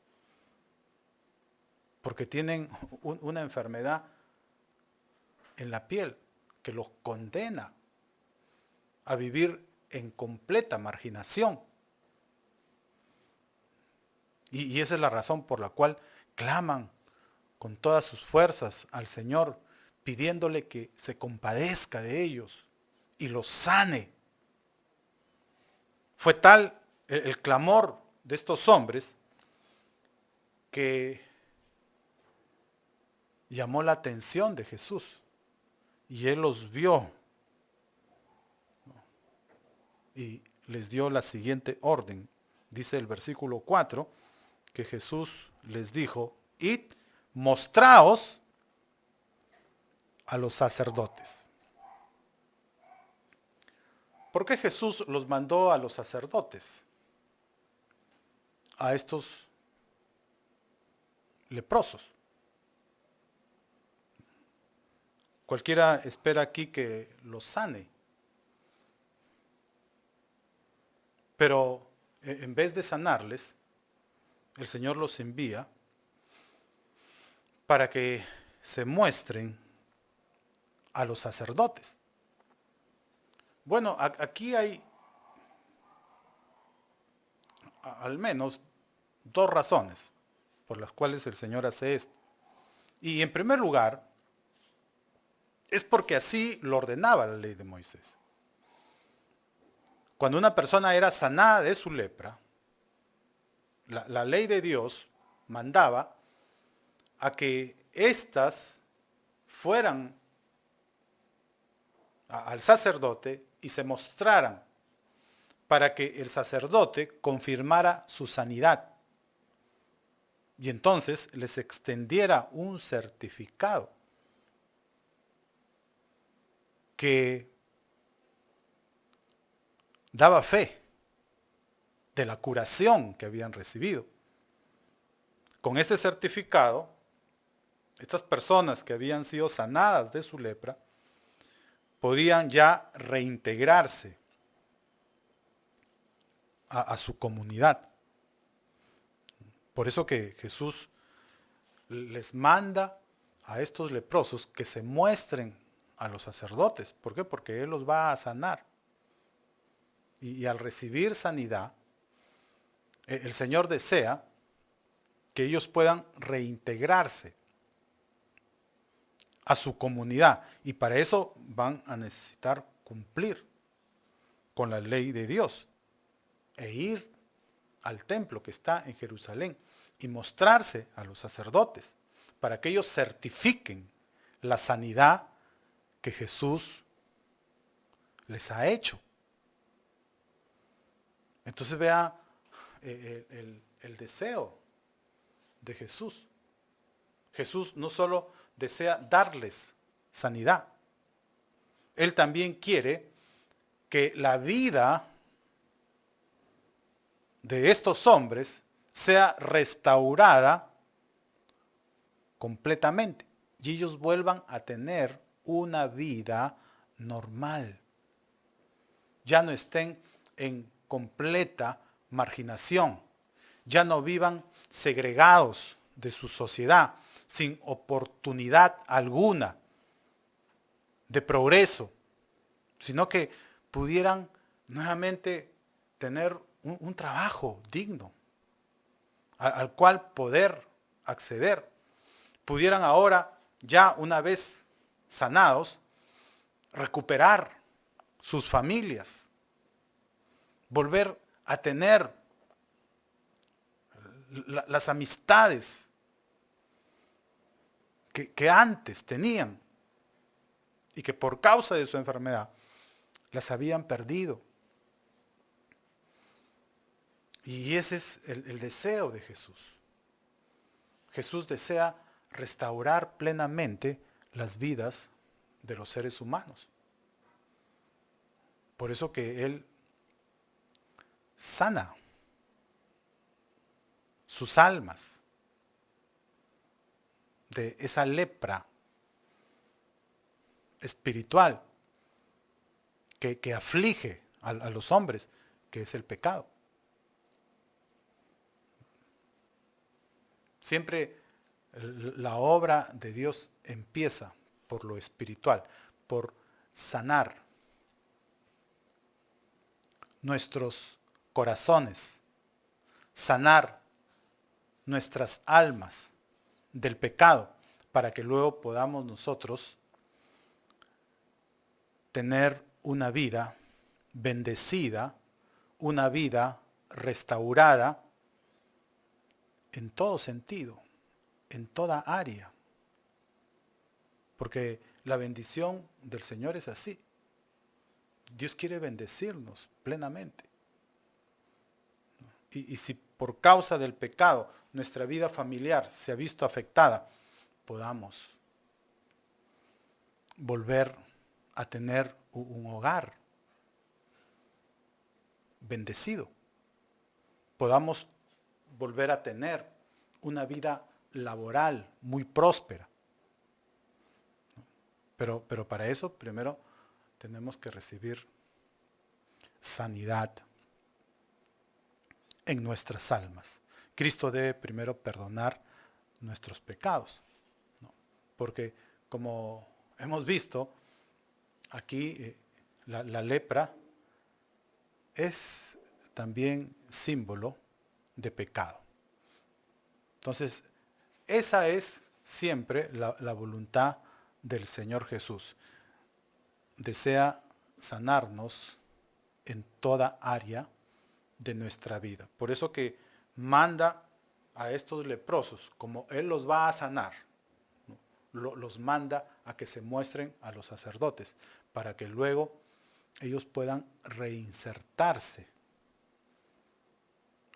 porque tienen una enfermedad en la piel que los condena a vivir en completa marginación. Y esa es la razón por la cual claman con todas sus fuerzas al Señor, pidiéndole que se compadezca de ellos y los sane. Fue tal el clamor de estos hombres que llamó la atención de Jesús, y Él los vio y les dio la siguiente orden. Dice el versículo 4 que Jesús les dijo: id, mostraos a los sacerdotes. ¿Por qué Jesús los mandó a los sacerdotes? A estos leprosos. Cualquiera espera aquí que los sane. Pero en vez de sanarles, el Señor los envía para que se muestren a los sacerdotes. Bueno, aquí hay al menos dos razones por las cuales el Señor hace esto. Y en primer lugar, es porque así lo ordenaba la ley de Moisés. Cuando una persona era sanada de su lepra, la ley de Dios mandaba a que éstas fueran al sacerdote y se mostraran para que el sacerdote confirmara su sanidad. Y entonces les extendiera un certificado que daba fe de la curación que habían recibido. Con este certificado, estas personas que habían sido sanadas de su lepra podían ya reintegrarse a su comunidad. Por eso que Jesús les manda a estos leprosos que se muestren a los sacerdotes. ¿Por qué? Porque Él los va a sanar. Y al recibir sanidad, el Señor desea que ellos puedan reintegrarse a su comunidad. Y para eso van a necesitar cumplir con la ley de Dios e ir al templo que está en Jerusalén y mostrarse a los sacerdotes para que ellos certifiquen la sanidad que Jesús les ha hecho. Entonces vea el deseo de Jesús. Jesús no solo desea darles sanidad, Él también quiere que la vida de estos hombres sea restaurada completamente y ellos vuelvan a tener una vida normal. Ya no estén en completa marginación, ya no vivan segregados de su sociedad, sin oportunidad alguna de progreso, sino que pudieran nuevamente tener un trabajo digno al cual poder acceder. Pudieran ahora, ya una vez sanados, recuperar sus familias, volver a tener las amistades que antes tenían y que por causa de su enfermedad las habían perdido. Y ese es el deseo de Jesús. Jesús desea restaurar plenamente las vidas de los seres humanos. Por eso que Él sana sus almas de esa lepra espiritual que aflige a los hombres, que es el pecado. Siempre la obra de Dios empieza por lo espiritual, por sanar nuestros corazones, sanar nuestras almas del pecado, para que luego podamos nosotros tener una vida bendecida, una vida restaurada en todo sentido, en toda área. Porque la bendición del Señor es así. Dios quiere bendecirnos plenamente. Y si por causa del pecado nuestra vida familiar se ha visto afectada, podamos volver a tener un hogar bendecido. Podamos volver a tener una vida laboral muy próspera. Pero para eso primero tenemos que recibir sanidad en nuestras almas. Cristo debe primero perdonar nuestros pecados, ¿no? Porque como hemos visto, aquí la lepra es también símbolo de pecado. Entonces, esa es siempre la voluntad del Señor Jesús. Desea sanarnos en toda área de nuestra vida. Por eso que manda a estos leprosos, como Él los va a sanar, ¿no? Los manda a que se muestren a los sacerdotes, para que luego ellos puedan reinsertarse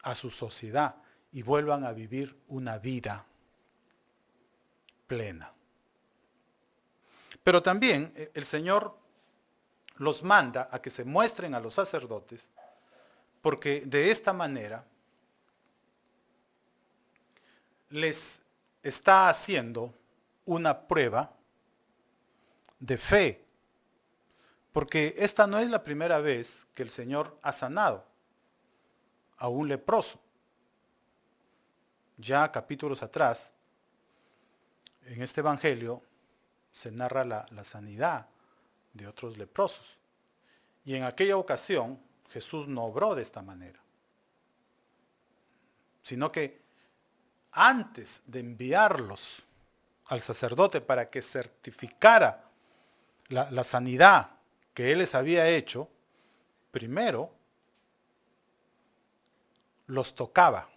a su sociedad y vuelvan a vivir una vida plena. Pero también el Señor los manda a que se muestren a los sacerdotes, porque de esta manera les está haciendo una prueba de fe, porque esta no es la primera vez que el Señor ha sanado a un leproso. Ya capítulos atrás, en este evangelio, se narra la sanidad de otros leprosos. Y en aquella ocasión, Jesús no obró de esta manera, sino que antes de enviarlos al sacerdote para que certificara la sanidad que Él les había hecho, primero los tocaba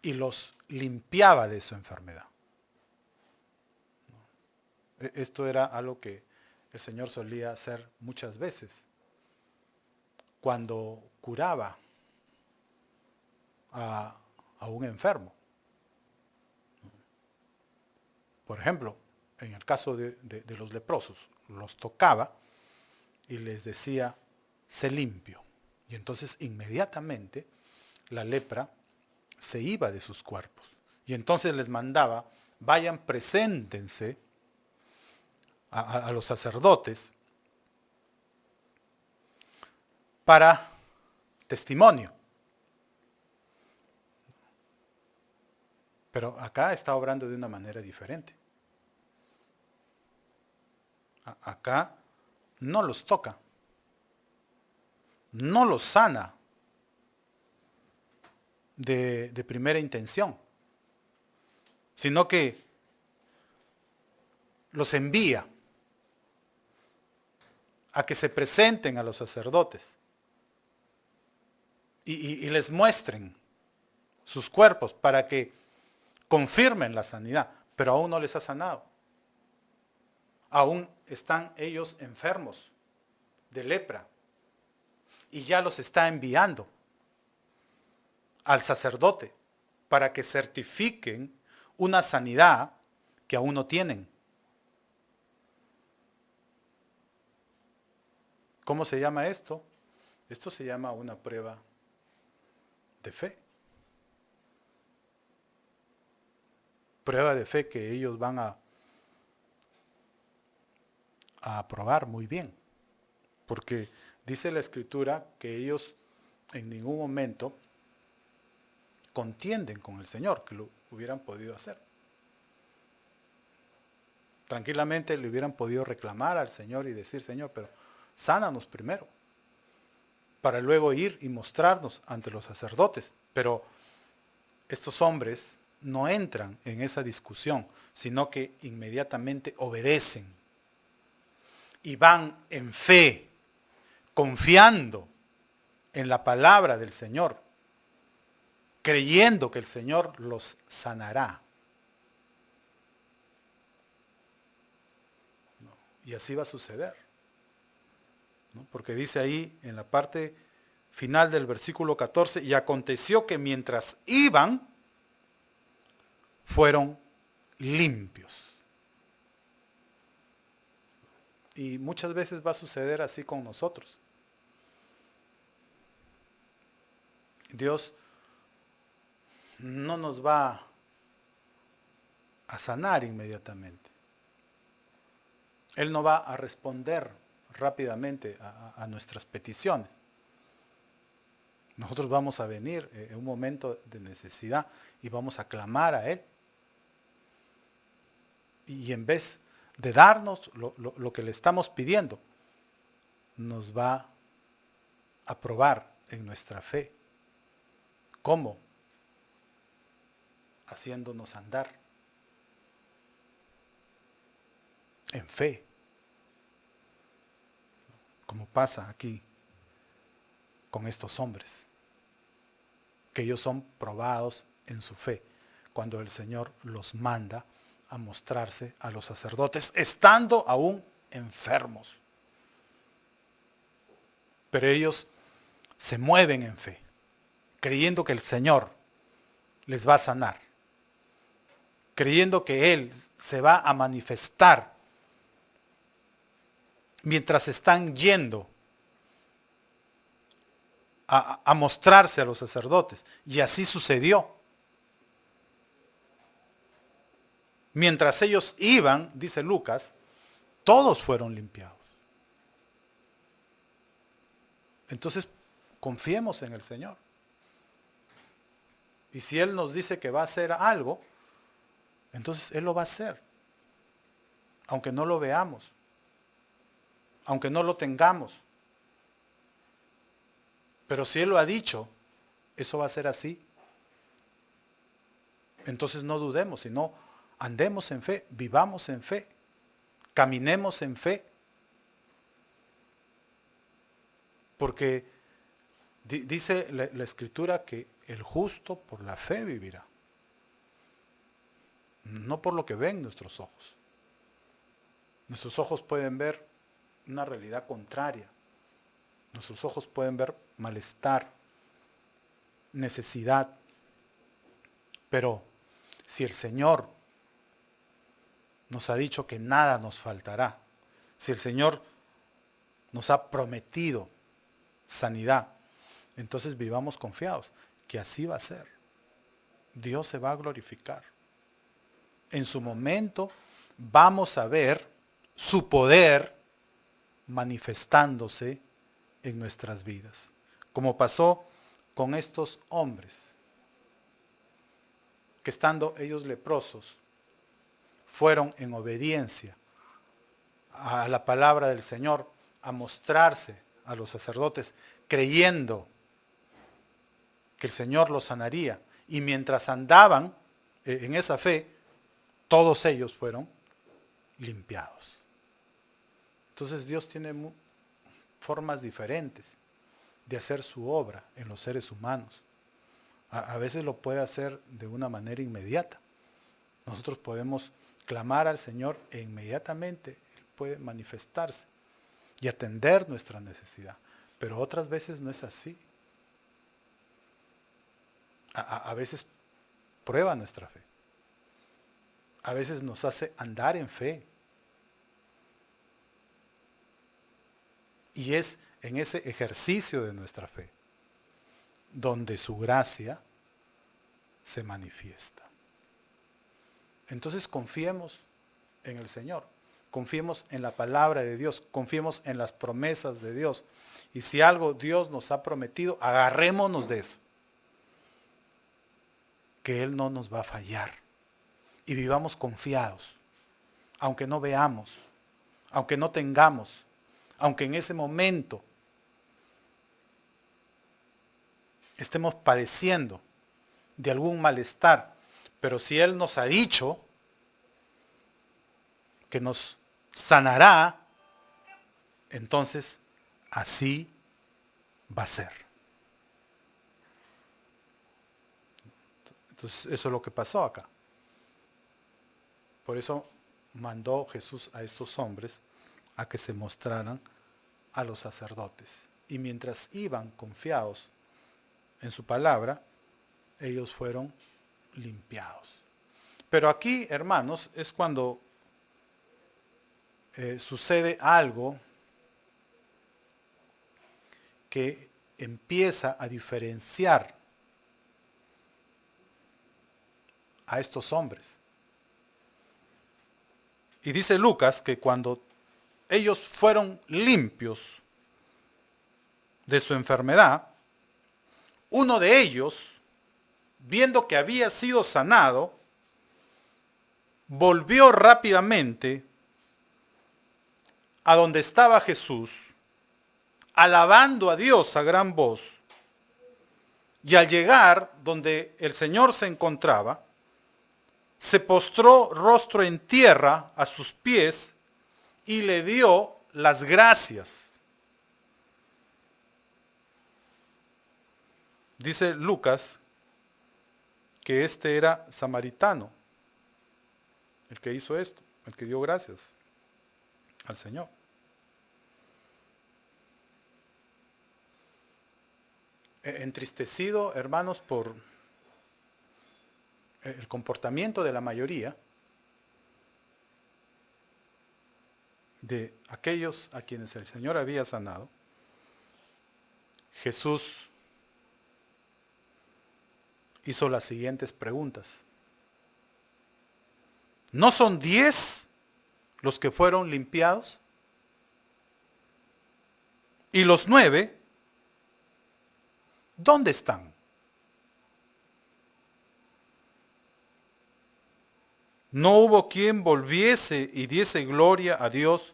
y los limpiaba de su enfermedad. Esto era algo que el Señor solía hacer muchas veces cuando curaba a un enfermo. Por ejemplo, en el caso de los leprosos, los tocaba y les decía, sé limpio. Y entonces inmediatamente la lepra se iba de sus cuerpos. Y entonces les mandaba, vayan, preséntense a los sacerdotes para testimonio. Pero acá está obrando de una manera diferente. Acá no los toca, no los sana de primera intención, sino que los envía a que se presenten a los sacerdotes y les muestren sus cuerpos para que confirmen la sanidad, pero aún no les ha sanado. Aún están ellos enfermos de lepra y ya los está enviando al sacerdote para que certifiquen una sanidad que aún no tienen. ¿Cómo se llama esto? Esto se llama una prueba de fe. Prueba de fe que ellos van a aprobar muy bien. Porque dice la Escritura que ellos en ningún momento contienden con el Señor, que lo hubieran podido hacer. Tranquilamente le hubieran podido reclamar al Señor y decir, Señor, pero sánanos primero, para luego ir y mostrarnos ante los sacerdotes. Pero estos hombres no entran en esa discusión, sino que inmediatamente obedecen y van en fe, confiando en la palabra del Señor, creyendo que el Señor los sanará. Y así va a suceder, ¿no? Porque dice ahí en la parte final del versículo 14, y aconteció que mientras iban, fueron limpios. Y muchas veces va a suceder así con nosotros. Dios no nos va a sanar inmediatamente. Él no va a responder rápidamente a nuestras peticiones. Nosotros vamos a venir en un momento de necesidad y vamos a clamar a Él. Y en vez de darnos lo que le estamos pidiendo, nos va a probar en nuestra fe. ¿Cómo? haciéndonos andar en fe, como pasa aquí con estos hombres, que ellos son probados en su fe, cuando el Señor los manda a mostrarse a los sacerdotes, estando aún enfermos. Pero ellos se mueven en fe, creyendo que el Señor les va a sanar, creyendo que Él se va a manifestar mientras están yendo a mostrarse a los sacerdotes. Y así sucedió. Mientras ellos iban, dice Lucas, todos fueron limpiados. Entonces, confiemos en el Señor. Y si Él nos dice que va a hacer algo, entonces Él lo va a hacer. Aunque no lo veamos. Aunque no lo tengamos. Pero si Él lo ha dicho, eso va a ser así. Entonces no dudemos, sino andemos en fe, vivamos en fe, caminemos en fe. Porque dice la Escritura que el justo por la fe vivirá. No por lo que ven nuestros ojos. Nuestros ojos pueden ver una realidad contraria. Nuestros ojos pueden ver malestar, necesidad. Pero si el Señor nos ha dicho que nada nos faltará, si el Señor nos ha prometido sanidad, entonces vivamos confiados que así va a ser. Dios se va a glorificar. En su momento vamos a ver su poder manifestándose en nuestras vidas, como pasó con estos hombres, que estando ellos leprosos, fueron en obediencia a la palabra del Señor, a mostrarse a los sacerdotes, creyendo que el Señor los sanaría. Y mientras andaban en esa fe, todos ellos fueron limpiados. Entonces Dios tiene formas diferentes de hacer su obra en los seres humanos. A veces lo puede hacer de una manera inmediata. Nosotros podemos clamar al Señor e inmediatamente Él puede manifestarse y atender nuestra necesidad. Pero otras veces no es así. A veces prueba nuestra fe. A veces nos hace andar en fe. Y es en ese ejercicio de nuestra fe donde su gracia se manifiesta. Entonces confiemos en el Señor, confiemos en la palabra de Dios, confiemos en las promesas de Dios. Y si algo Dios nos ha prometido, agarrémonos de eso, que Él no nos va a fallar. Y vivamos confiados, aunque no veamos, aunque no tengamos, aunque en ese momento estemos padeciendo de algún malestar, pero si Él nos ha dicho que nos sanará, entonces así va a ser. Entonces eso es lo que pasó acá. Por eso mandó Jesús a estos hombres a que se mostraran a los sacerdotes. Y mientras iban confiados en su palabra, ellos fueron limpiados. Pero aquí, hermanos, es cuando sucede algo que empieza a diferenciar a estos hombres. Y dice Lucas que cuando ellos fueron limpios de su enfermedad, uno de ellos, viendo que había sido sanado, volvió rápidamente a donde estaba Jesús, alabando a Dios a gran voz. Y al llegar donde el Señor se encontraba, se postró rostro en tierra a sus pies y le dio las gracias. Dice Lucas que este era samaritano, el que hizo esto, el que dio gracias al Señor. Entristecido, hermanos, por el comportamiento de la mayoría de aquellos a quienes el Señor había sanado, Jesús hizo las siguientes preguntas. ¿No son 10 los que fueron limpiados? ¿Y los 9? ¿Dónde están? No hubo quien volviese y diese gloria a Dios,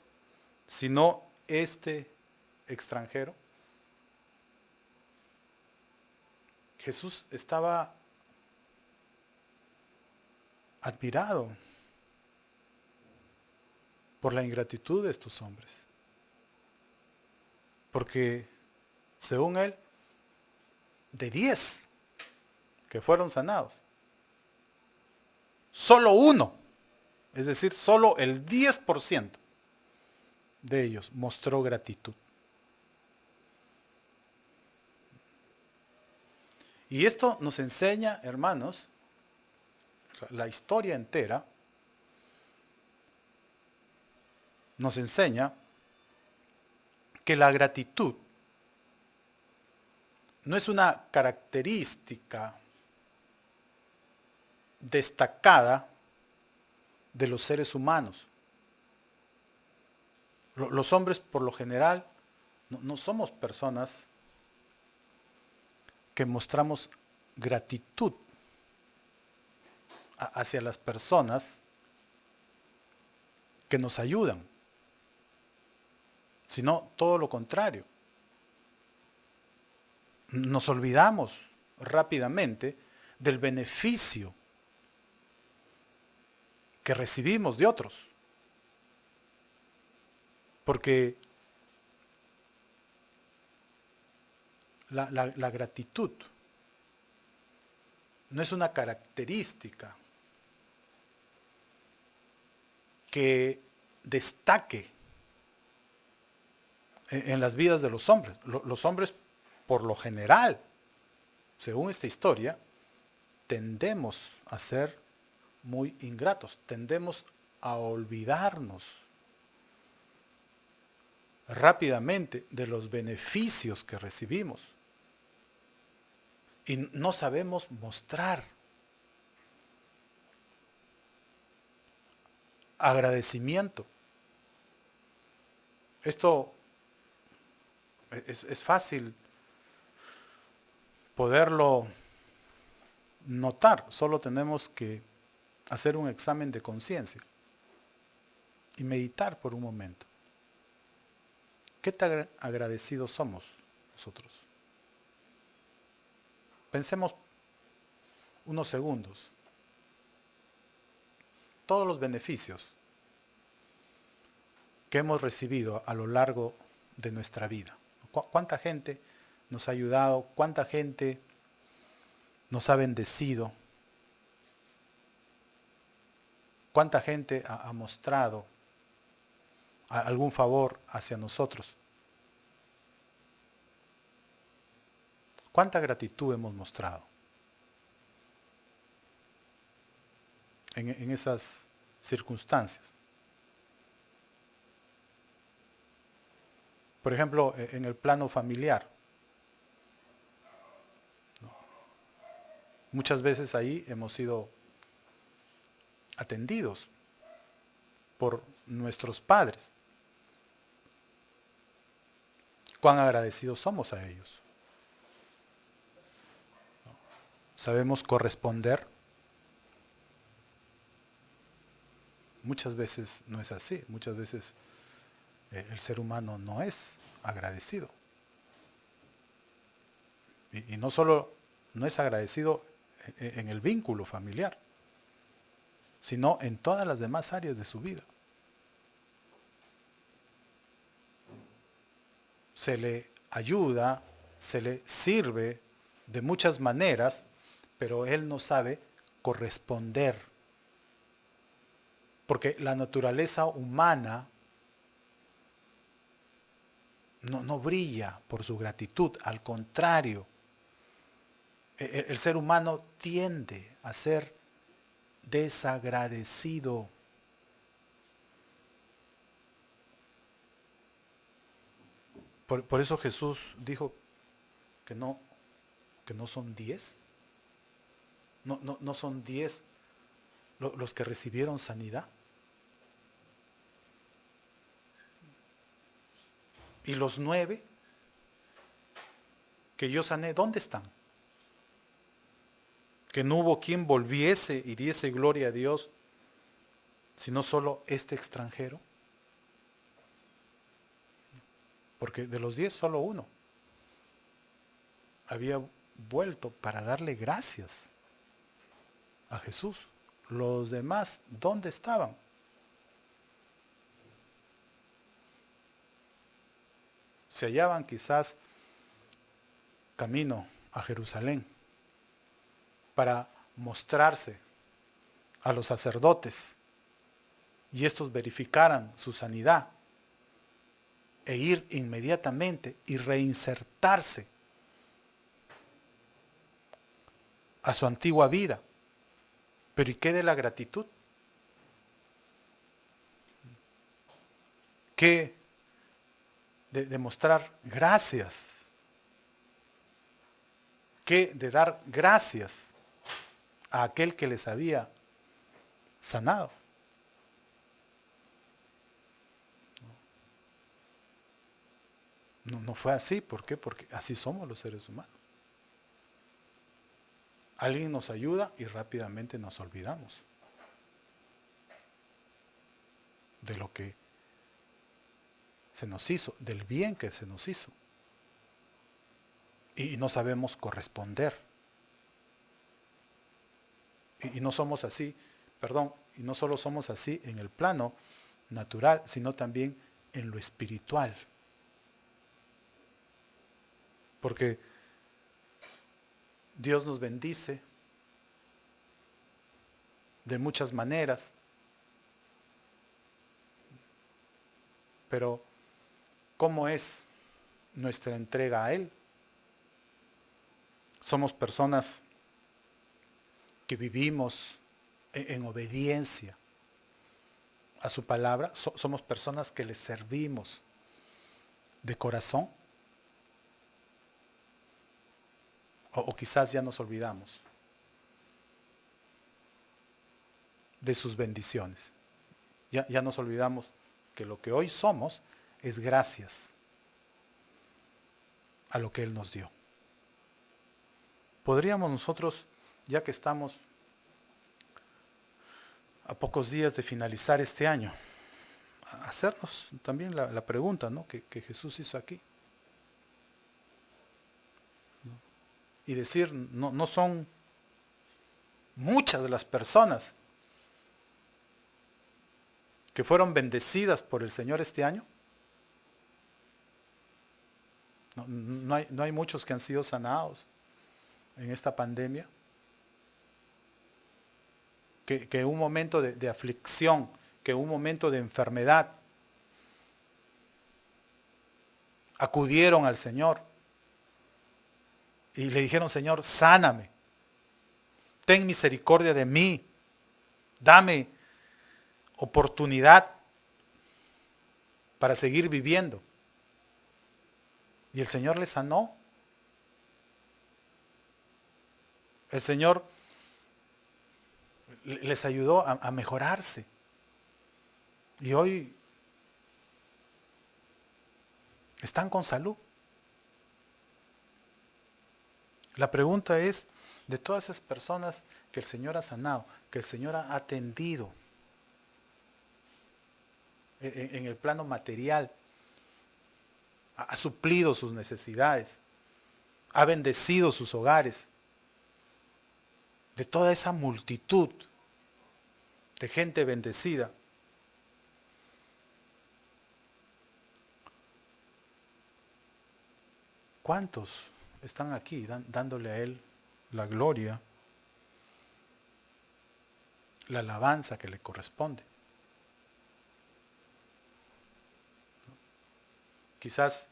sino este extranjero. Jesús estaba admirado por la ingratitud de estos hombres. Porque, según él, de 10 que fueron sanados, solo uno, es decir, solo el 10% de ellos mostró gratitud. Y esto nos enseña, hermanos, la historia entera nos enseña que la gratitud no es una característica destacada de los seres humanos. Los hombres, por lo general, no somos personas que mostramos gratitud hacia las personas que nos ayudan, sino todo lo contrario. Nos olvidamos rápidamente del beneficio que recibimos de otros. Porque la gratitud no es una característica que destaque en las vidas de los hombres. Los hombres, por lo general, según esta historia, tendemos a ser muy ingratos, tendemos a olvidarnos rápidamente de los beneficios que recibimos y no sabemos mostrar agradecimiento. Esto es fácil poderlo notar, solo tenemos que hacer un examen de conciencia y meditar por un momento. ¿Qué tan agradecidos somos nosotros? Pensemos unos segundos. Todos los beneficios que hemos recibido a lo largo de nuestra vida. ¿Cuánta gente nos ha ayudado? ¿Cuánta gente nos ha bendecido? ¿Cuánta gente ha mostrado algún favor hacia nosotros? ¿Cuánta gratitud hemos mostrado en esas circunstancias? Por ejemplo, en el plano familiar. Muchas veces ahí hemos sido atendidos por nuestros padres. Cuán agradecidos somos a ellos. ¿Sabemos corresponder? Muchas veces no es así. Muchas veces el ser humano no es agradecido. Y no solo no es agradecido en el vínculo familiar, sino en todas las demás áreas de su vida. Se le ayuda, se le sirve de muchas maneras, pero él no sabe corresponder. Porque la naturaleza humana no brilla por su gratitud, al contrario, el ser humano tiende a ser desagradecido. Por eso Jesús dijo que no son 10. No son 10 los que recibieron sanidad. Y los 9 que yo sané, ¿dónde están? Que no hubo quien volviese y diese gloria a Dios, sino solo este extranjero. Porque de los 10 solo uno había vuelto para darle gracias a Jesús. Los demás, ¿dónde estaban? Se hallaban quizás camino a Jerusalén para mostrarse a los sacerdotes y estos verificaran su sanidad e ir inmediatamente y reinsertarse a su antigua vida. Pero ¿y qué de la gratitud? ¿Qué de mostrar gracias? ¿Qué de dar gracias a aquel que les había sanado? No fue así. ¿Por qué? Porque así somos los seres humanos. Alguien nos ayuda y rápidamente nos olvidamos de lo que se nos hizo, del bien que se nos hizo. Y no sabemos corresponder. Y no somos así, y no solo somos así en el plano natural, sino también en lo espiritual. Porque Dios nos bendice de muchas maneras, pero ¿cómo es nuestra entrega a Él? Somos personas que vivimos en obediencia a su palabra, somos personas que le servimos de corazón. O quizás ya nos olvidamos de sus bendiciones. Ya nos olvidamos que lo que hoy somos es gracias a lo que Él nos dio. Podríamos nosotros, ya que estamos a pocos días de finalizar este año, hacernos también la pregunta, ¿no?, que Jesús hizo aquí. Y decir, no son muchas de las personas que fueron bendecidas por el Señor este año. No hay muchos que han sido sanados en esta pandemia. Que un momento de aflicción, que un momento de enfermedad, acudieron al Señor y le dijeron: Señor, sáname, ten misericordia de mí, dame oportunidad para seguir viviendo. Y el Señor les sanó. El Señor les ayudó a mejorarse. Y hoy están con salud. La pregunta es, de todas esas personas que el Señor ha sanado, que el Señor ha atendido en el plano material, ha suplido sus necesidades, ha bendecido sus hogares, de toda esa multitud, de gente bendecida. ¿Cuántos están aquí dándole a Él la gloria, la alabanza que le corresponde? Quizás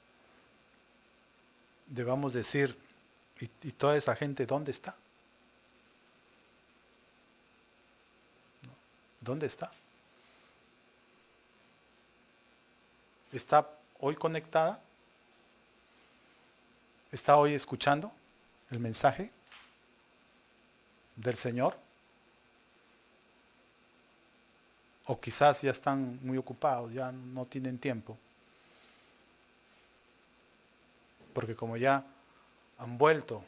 debamos decir, ¿y toda esa gente dónde está? ¿Dónde está? ¿Está hoy conectada? ¿Está hoy escuchando el mensaje del Señor? O quizás ya están muy ocupados, ya no tienen tiempo. Porque como ya han vuelto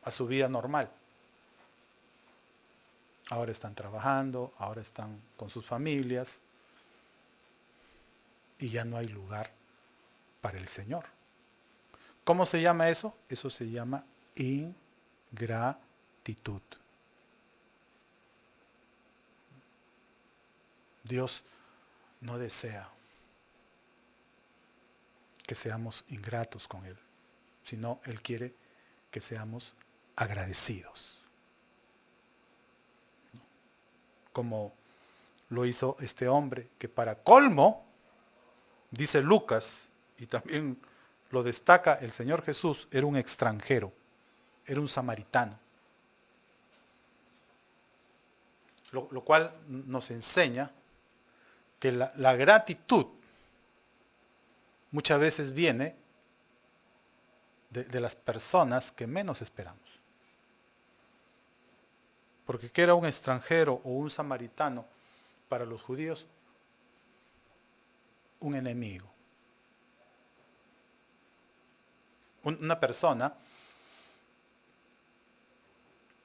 a su vida normal, ahora están trabajando, ahora están con sus familias y ya no hay lugar para el Señor. ¿Cómo se llama eso? Eso se llama ingratitud. Dios no desea que seamos ingratos con Él, sino Él quiere que seamos agradecidos. Como lo hizo este hombre, que para colmo, dice Lucas, y también lo destaca el Señor Jesús, era un extranjero, era un samaritano. Lo cual nos enseña que la gratitud muchas veces viene de las personas que menos esperamos. Porque ¿qué era un extranjero o un samaritano para los judíos? Un enemigo. Una persona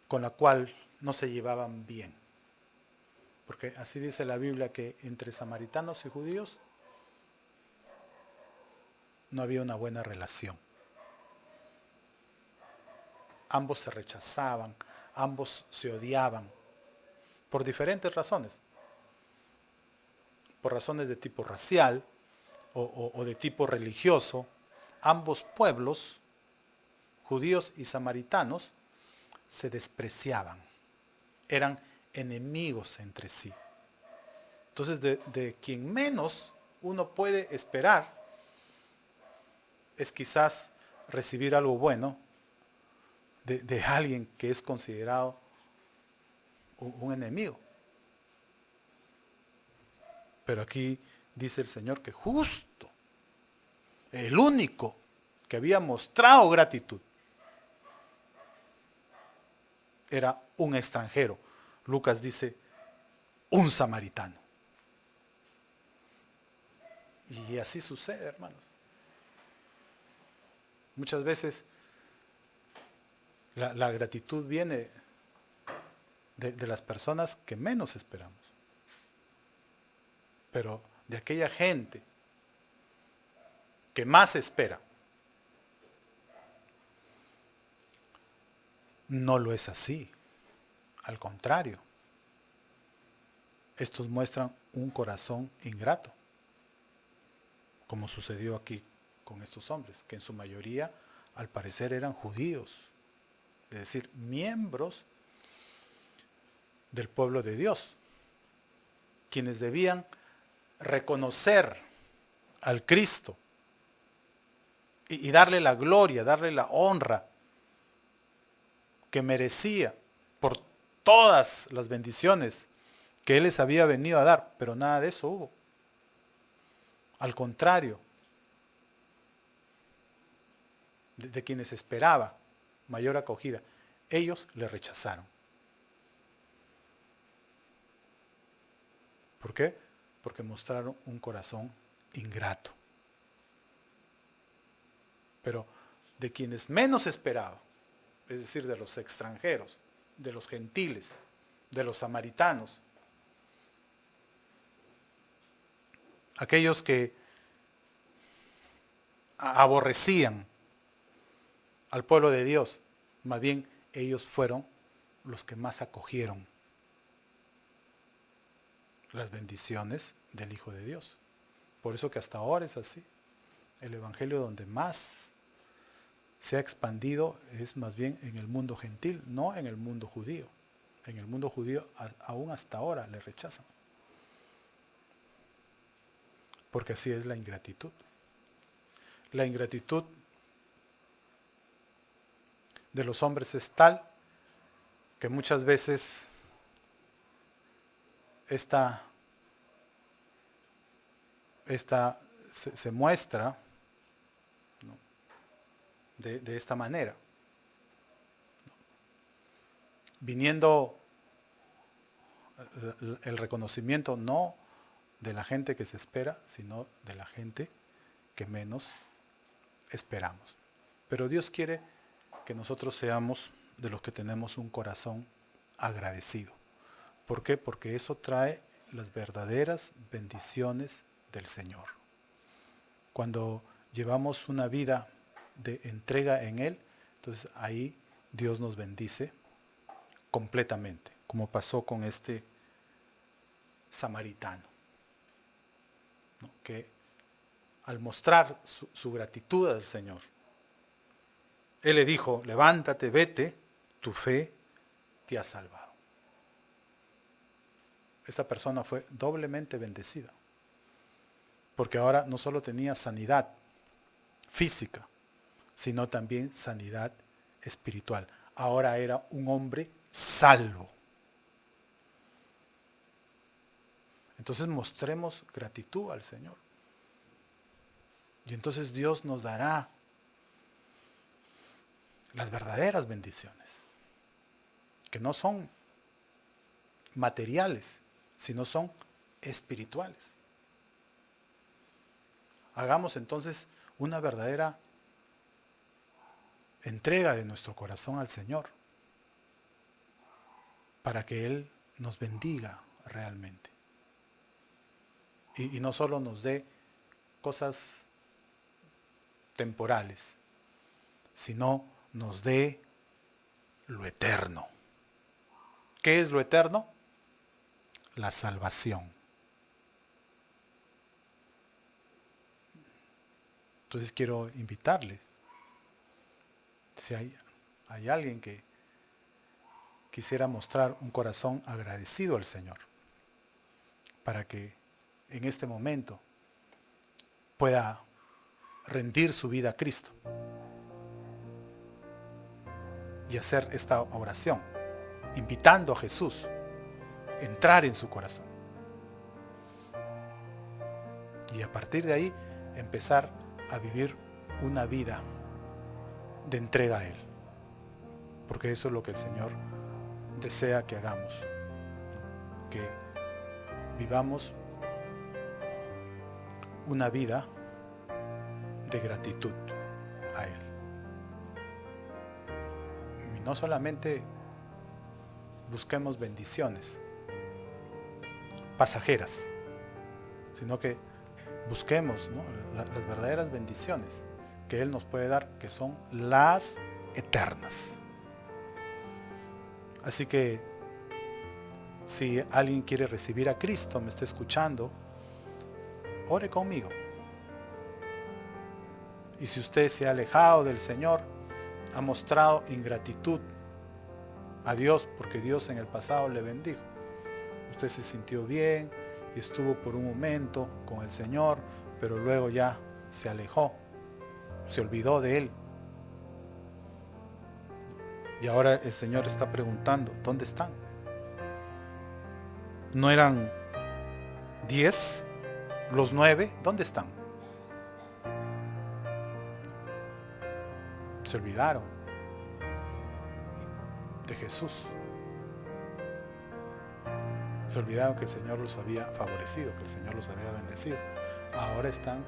con la cual no se llevaban bien. Porque así dice la Biblia que entre samaritanos y judíos no había una buena relación. Ambos se rechazaban, ambos se odiaban, por diferentes razones. Por razones de tipo racial o de tipo religioso. Ambos pueblos, judíos y samaritanos, se despreciaban. Eran enemigos entre sí. Entonces, de quien menos uno puede esperar es quizás recibir algo bueno de alguien que es considerado un enemigo. Pero aquí dice el Señor que justo el único que había mostrado gratitud era un extranjero. Lucas dice, un samaritano. Y así sucede, hermanos. Muchas veces la gratitud viene de las personas que menos esperamos. Pero de aquella gente que más espera, no lo es así. Al contrario, estos muestran un corazón ingrato, como sucedió aquí con estos hombres, que en su mayoría al parecer eran judíos, es decir, miembros del pueblo de Dios, quienes debían reconocer al Cristo y darle la gloria, darle la honra que merecía por todas las bendiciones que Él les había venido a dar, pero nada de eso hubo. Al contrario, de quienes esperaba mayor acogida, ellos le rechazaron. ¿Por qué? Porque mostraron un corazón ingrato. Pero de quienes menos esperaba, es decir, de los extranjeros, de los gentiles, de los samaritanos, aquellos que aborrecían al pueblo de Dios, más bien ellos fueron los que más acogieron las bendiciones del Hijo de Dios. Por eso que hasta ahora es así. El evangelio donde más se ha expandido es más bien en el mundo gentil, no en el mundo judío. En el mundo judío aún hasta ahora le rechazan. Porque así es la ingratitud. La ingratitud de los hombres es tal que muchas veces esta se muestra, ¿no?, de esta manera, ¿no?, viniendo el reconocimiento no de la gente que se espera, sino de la gente que menos esperamos. Pero Dios quiere que nosotros seamos de los que tenemos un corazón agradecido. ¿Por qué? Porque eso trae las verdaderas bendiciones del Señor. Cuando llevamos una vida de entrega en Él, entonces ahí Dios nos bendice completamente, como pasó con este samaritano, ¿no?, que al mostrar su gratitud al Señor, Él le dijo: levántate, vete, tu fe te ha salvado. Esta persona fue doblemente bendecida, porque ahora no solo tenía sanidad física, sino también sanidad espiritual. Ahora era un hombre salvo. Entonces mostremos gratitud al Señor. Y entonces Dios nos dará las verdaderas bendiciones, que no son materiales, sino son espirituales. Hagamos entonces una verdadera entrega de nuestro corazón al Señor, para que Él nos bendiga realmente. Y no solo nos dé cosas temporales, sino nos dé lo eterno. ¿Qué es lo eterno? La salvación. Entonces quiero invitarles, si hay alguien que quisiera mostrar un corazón agradecido al Señor, para que en este momento pueda rendir su vida a Cristo y hacer esta oración, invitando a Jesús a entrar en su corazón. Y a partir de ahí empezar a vivir una vida de entrega a Él. Porque eso es lo que el Señor desea que hagamos. Que vivamos una vida de gratitud a Él. Y no solamente busquemos bendiciones pasajeras, sino que busquemos, ¿no?, las verdaderas bendiciones que Él nos puede dar, que son las eternas. Así que si alguien quiere recibir a Cristo, me está escuchando, ore conmigo. Y si usted se ha alejado del Señor, ha mostrado ingratitud a Dios, porque Dios en el pasado le bendijo, usted se sintió bien y estuvo por un momento con el Señor, pero luego ya se alejó, se olvidó de Él. Y ahora el Señor está preguntando: ¿dónde están? ¿No eran 10? ¿Los 9? ¿Dónde están? Se olvidaron de Jesús. Se olvidaron que el Señor los había favorecido, que el Señor los había bendecido. Ahora están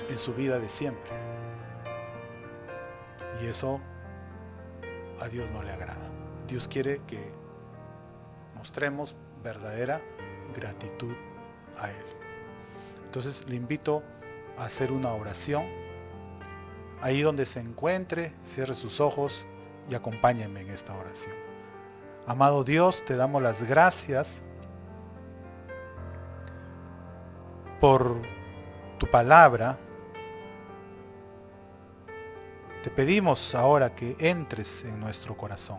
en su vida de siempre. Y eso a Dios no le agrada. Dios quiere que mostremos verdadera gratitud a Él. Entonces le invito a hacer una oración. Ahí donde se encuentre, cierre sus ojos y acompáñenme en esta oración. Amado Dios, te damos las gracias por tu palabra. Te pedimos ahora que entres en nuestro corazón.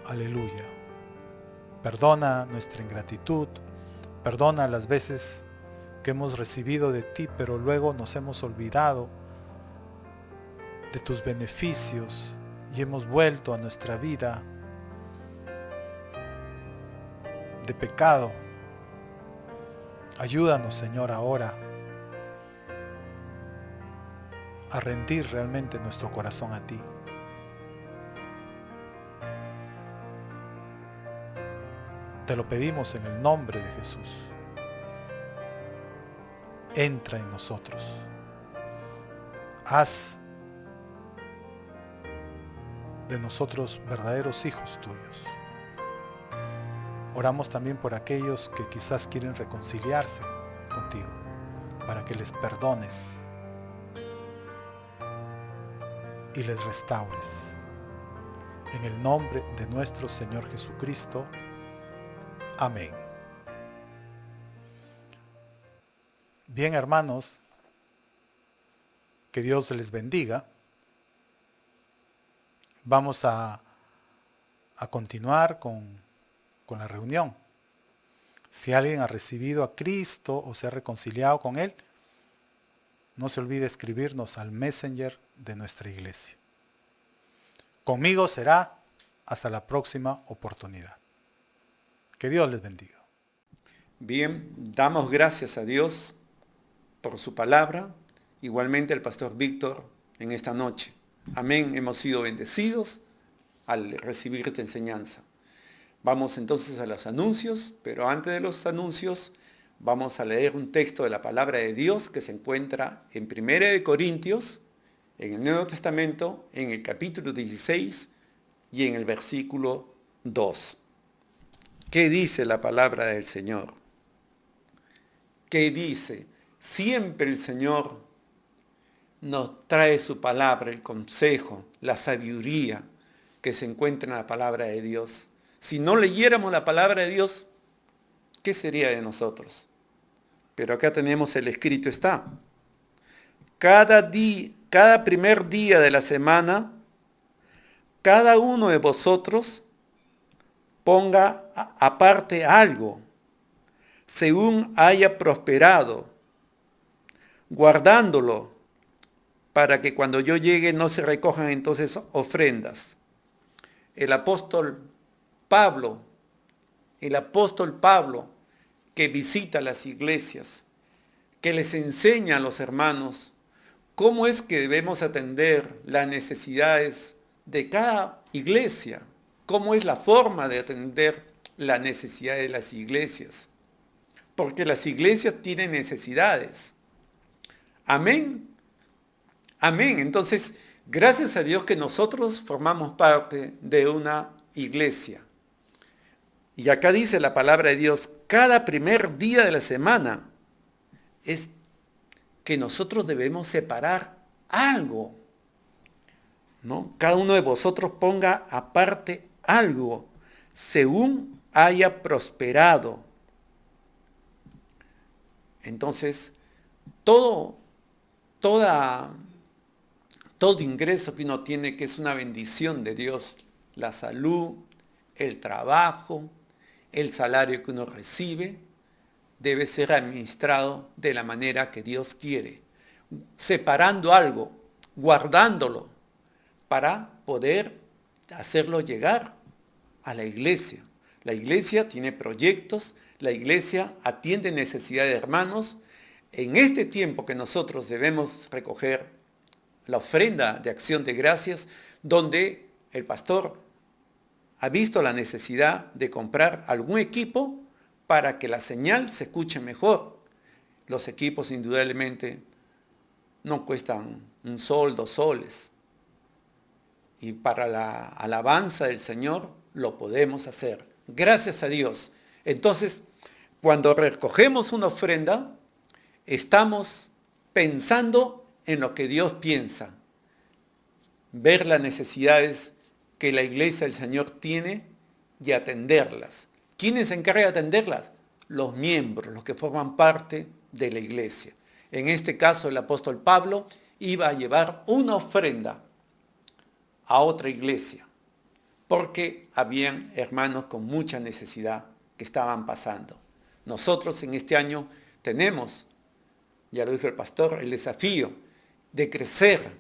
Aleluya. Perdona nuestra ingratitud, perdona las veces que hemos recibido de ti, pero luego nos hemos olvidado de tus beneficios y hemos vuelto a nuestra vida de pecado. Ayúdanos, Señor, ahora a rendir realmente nuestro corazón a ti. Te lo pedimos en el nombre de Jesús. Entra en nosotros. Haz de nosotros verdaderos hijos tuyos. Oramos también por aquellos que quizás quieren reconciliarse contigo, para que les perdones y les restaures. En el nombre de nuestro Señor Jesucristo. Amén. Bien, hermanos, que Dios les bendiga. Vamos a continuar con la reunión. Si alguien ha recibido a Cristo o se ha reconciliado con Él, no se olvide escribirnos al Messenger de nuestra iglesia. Conmigo será hasta la próxima oportunidad. Que Dios les bendiga. Bien, damos gracias a Dios por su palabra, igualmente al pastor Víctor en esta noche. Amén, hemos sido bendecidos al recibir esta enseñanza. Vamos entonces a los anuncios, pero antes de los anuncios vamos a leer un texto de la palabra de Dios que se encuentra en 1 de Corintios, en el Nuevo Testamento, en el capítulo 16 y en el versículo 2. ¿Qué dice la palabra del Señor? ¿Qué dice? Siempre el Señor nos trae su palabra, el consejo, la sabiduría que se encuentra en la palabra de Dios. Si no leyéramos la palabra de Dios, ¿qué sería de nosotros? Pero acá tenemos el escrito está. Cada primer día de la semana, cada uno de vosotros ponga aparte algo, según haya prosperado, guardándolo, para que cuando yo llegue no se recojan entonces ofrendas. El apóstol Pablo, que visita las iglesias, que les enseña a los hermanos cómo es que debemos atender las necesidades de cada iglesia, cómo es la forma de atender la necesidad de las iglesias. Porque las iglesias tienen necesidades. Amén. Amén. Entonces, gracias a Dios que nosotros formamos parte de una iglesia. Y acá dice la palabra de Dios, cada primer día de la semana es que nosotros debemos separar algo, ¿no? Cada uno de vosotros ponga aparte algo, según haya prosperado. Entonces, todo ingreso que uno tiene, que es una bendición de Dios, la salud, el trabajo, el salario que uno recibe, debe ser administrado de la manera que Dios quiere, separando algo, guardándolo, para poder hacerlo llegar a la iglesia. La iglesia tiene proyectos, la iglesia atiende necesidades de hermanos. En este tiempo que nosotros debemos recoger la ofrenda de acción de gracias, donde el pastor ha visto la necesidad de comprar algún equipo para que la señal se escuche mejor. Los equipos indudablemente no cuestan un sol, 2 soles. Y para la alabanza del Señor lo podemos hacer. Gracias a Dios. Entonces, cuando recogemos una ofrenda, estamos pensando en lo que Dios piensa. Ver las necesidades que la iglesia del Señor tiene y atenderlas. ¿Quiénes se encargan de atenderlas? Los miembros, los que forman parte de la iglesia. En este caso, el apóstol Pablo iba a llevar una ofrenda a otra iglesia, porque habían hermanos con mucha necesidad que estaban pasando. Nosotros en este año tenemos, ya lo dijo el pastor, el desafío de crecer,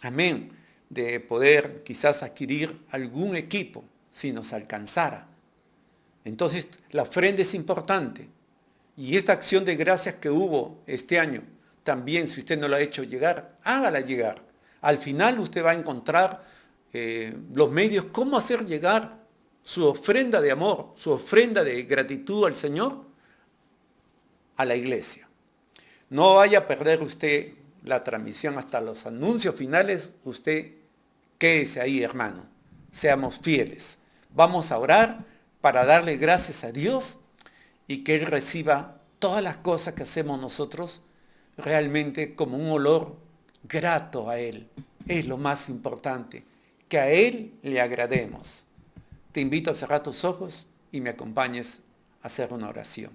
amén, de poder quizás adquirir algún equipo si nos alcanzara. Entonces la ofrenda es importante, y esta acción de gracias que hubo este año, también si usted no lo ha hecho llegar, hágala llegar. Al final usted va a encontrar los medios, cómo hacer llegar su ofrenda de amor, su ofrenda de gratitud al Señor a la iglesia. No vaya a perder usted la transmisión hasta los anuncios finales. Usted quédese ahí, hermano. Seamos fieles. Vamos a orar para darle gracias a Dios y que Él reciba todas las cosas que hacemos nosotros realmente como un olor grato a Él. Es lo más importante, que a Él le agrademos. Te invito a cerrar tus ojos y me acompañes a hacer una oración.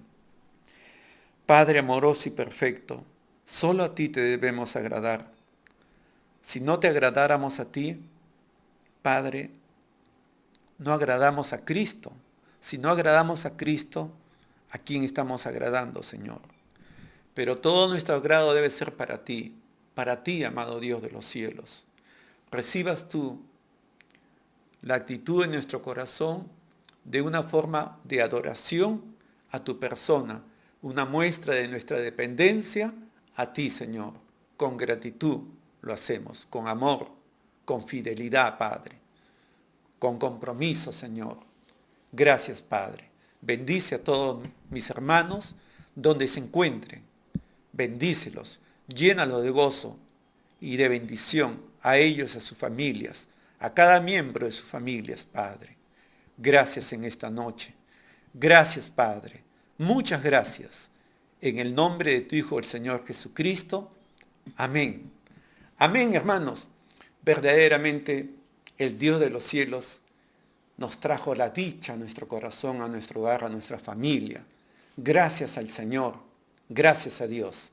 Padre amoroso y perfecto, solo a ti te debemos agradar. Si no te agradáramos a ti, Padre, no agradamos a Cristo. Si no agradamos a Cristo, ¿a quién estamos agradando, Señor? Pero todo nuestro agrado debe ser para ti, amado Dios de los cielos. Recibas tú la actitud en nuestro corazón de una forma de adoración a tu persona, una muestra de nuestra dependencia a ti, Señor. Con gratitud lo hacemos, con amor, con fidelidad, Padre, con compromiso, Señor. Gracias, Padre. Bendice a todos mis hermanos donde se encuentren. Bendícelos, llénalos de gozo y de bendición a ellos y a sus familias, a cada miembro de sus familias, Padre. Gracias en esta noche. Gracias, Padre. Muchas gracias. En el nombre de tu Hijo, el Señor Jesucristo. Amén. Amén, hermanos. Verdaderamente, el Dios de los cielos nos trajo la dicha a nuestro corazón, a nuestro hogar, a nuestra familia. Gracias al Señor. Gracias a Dios.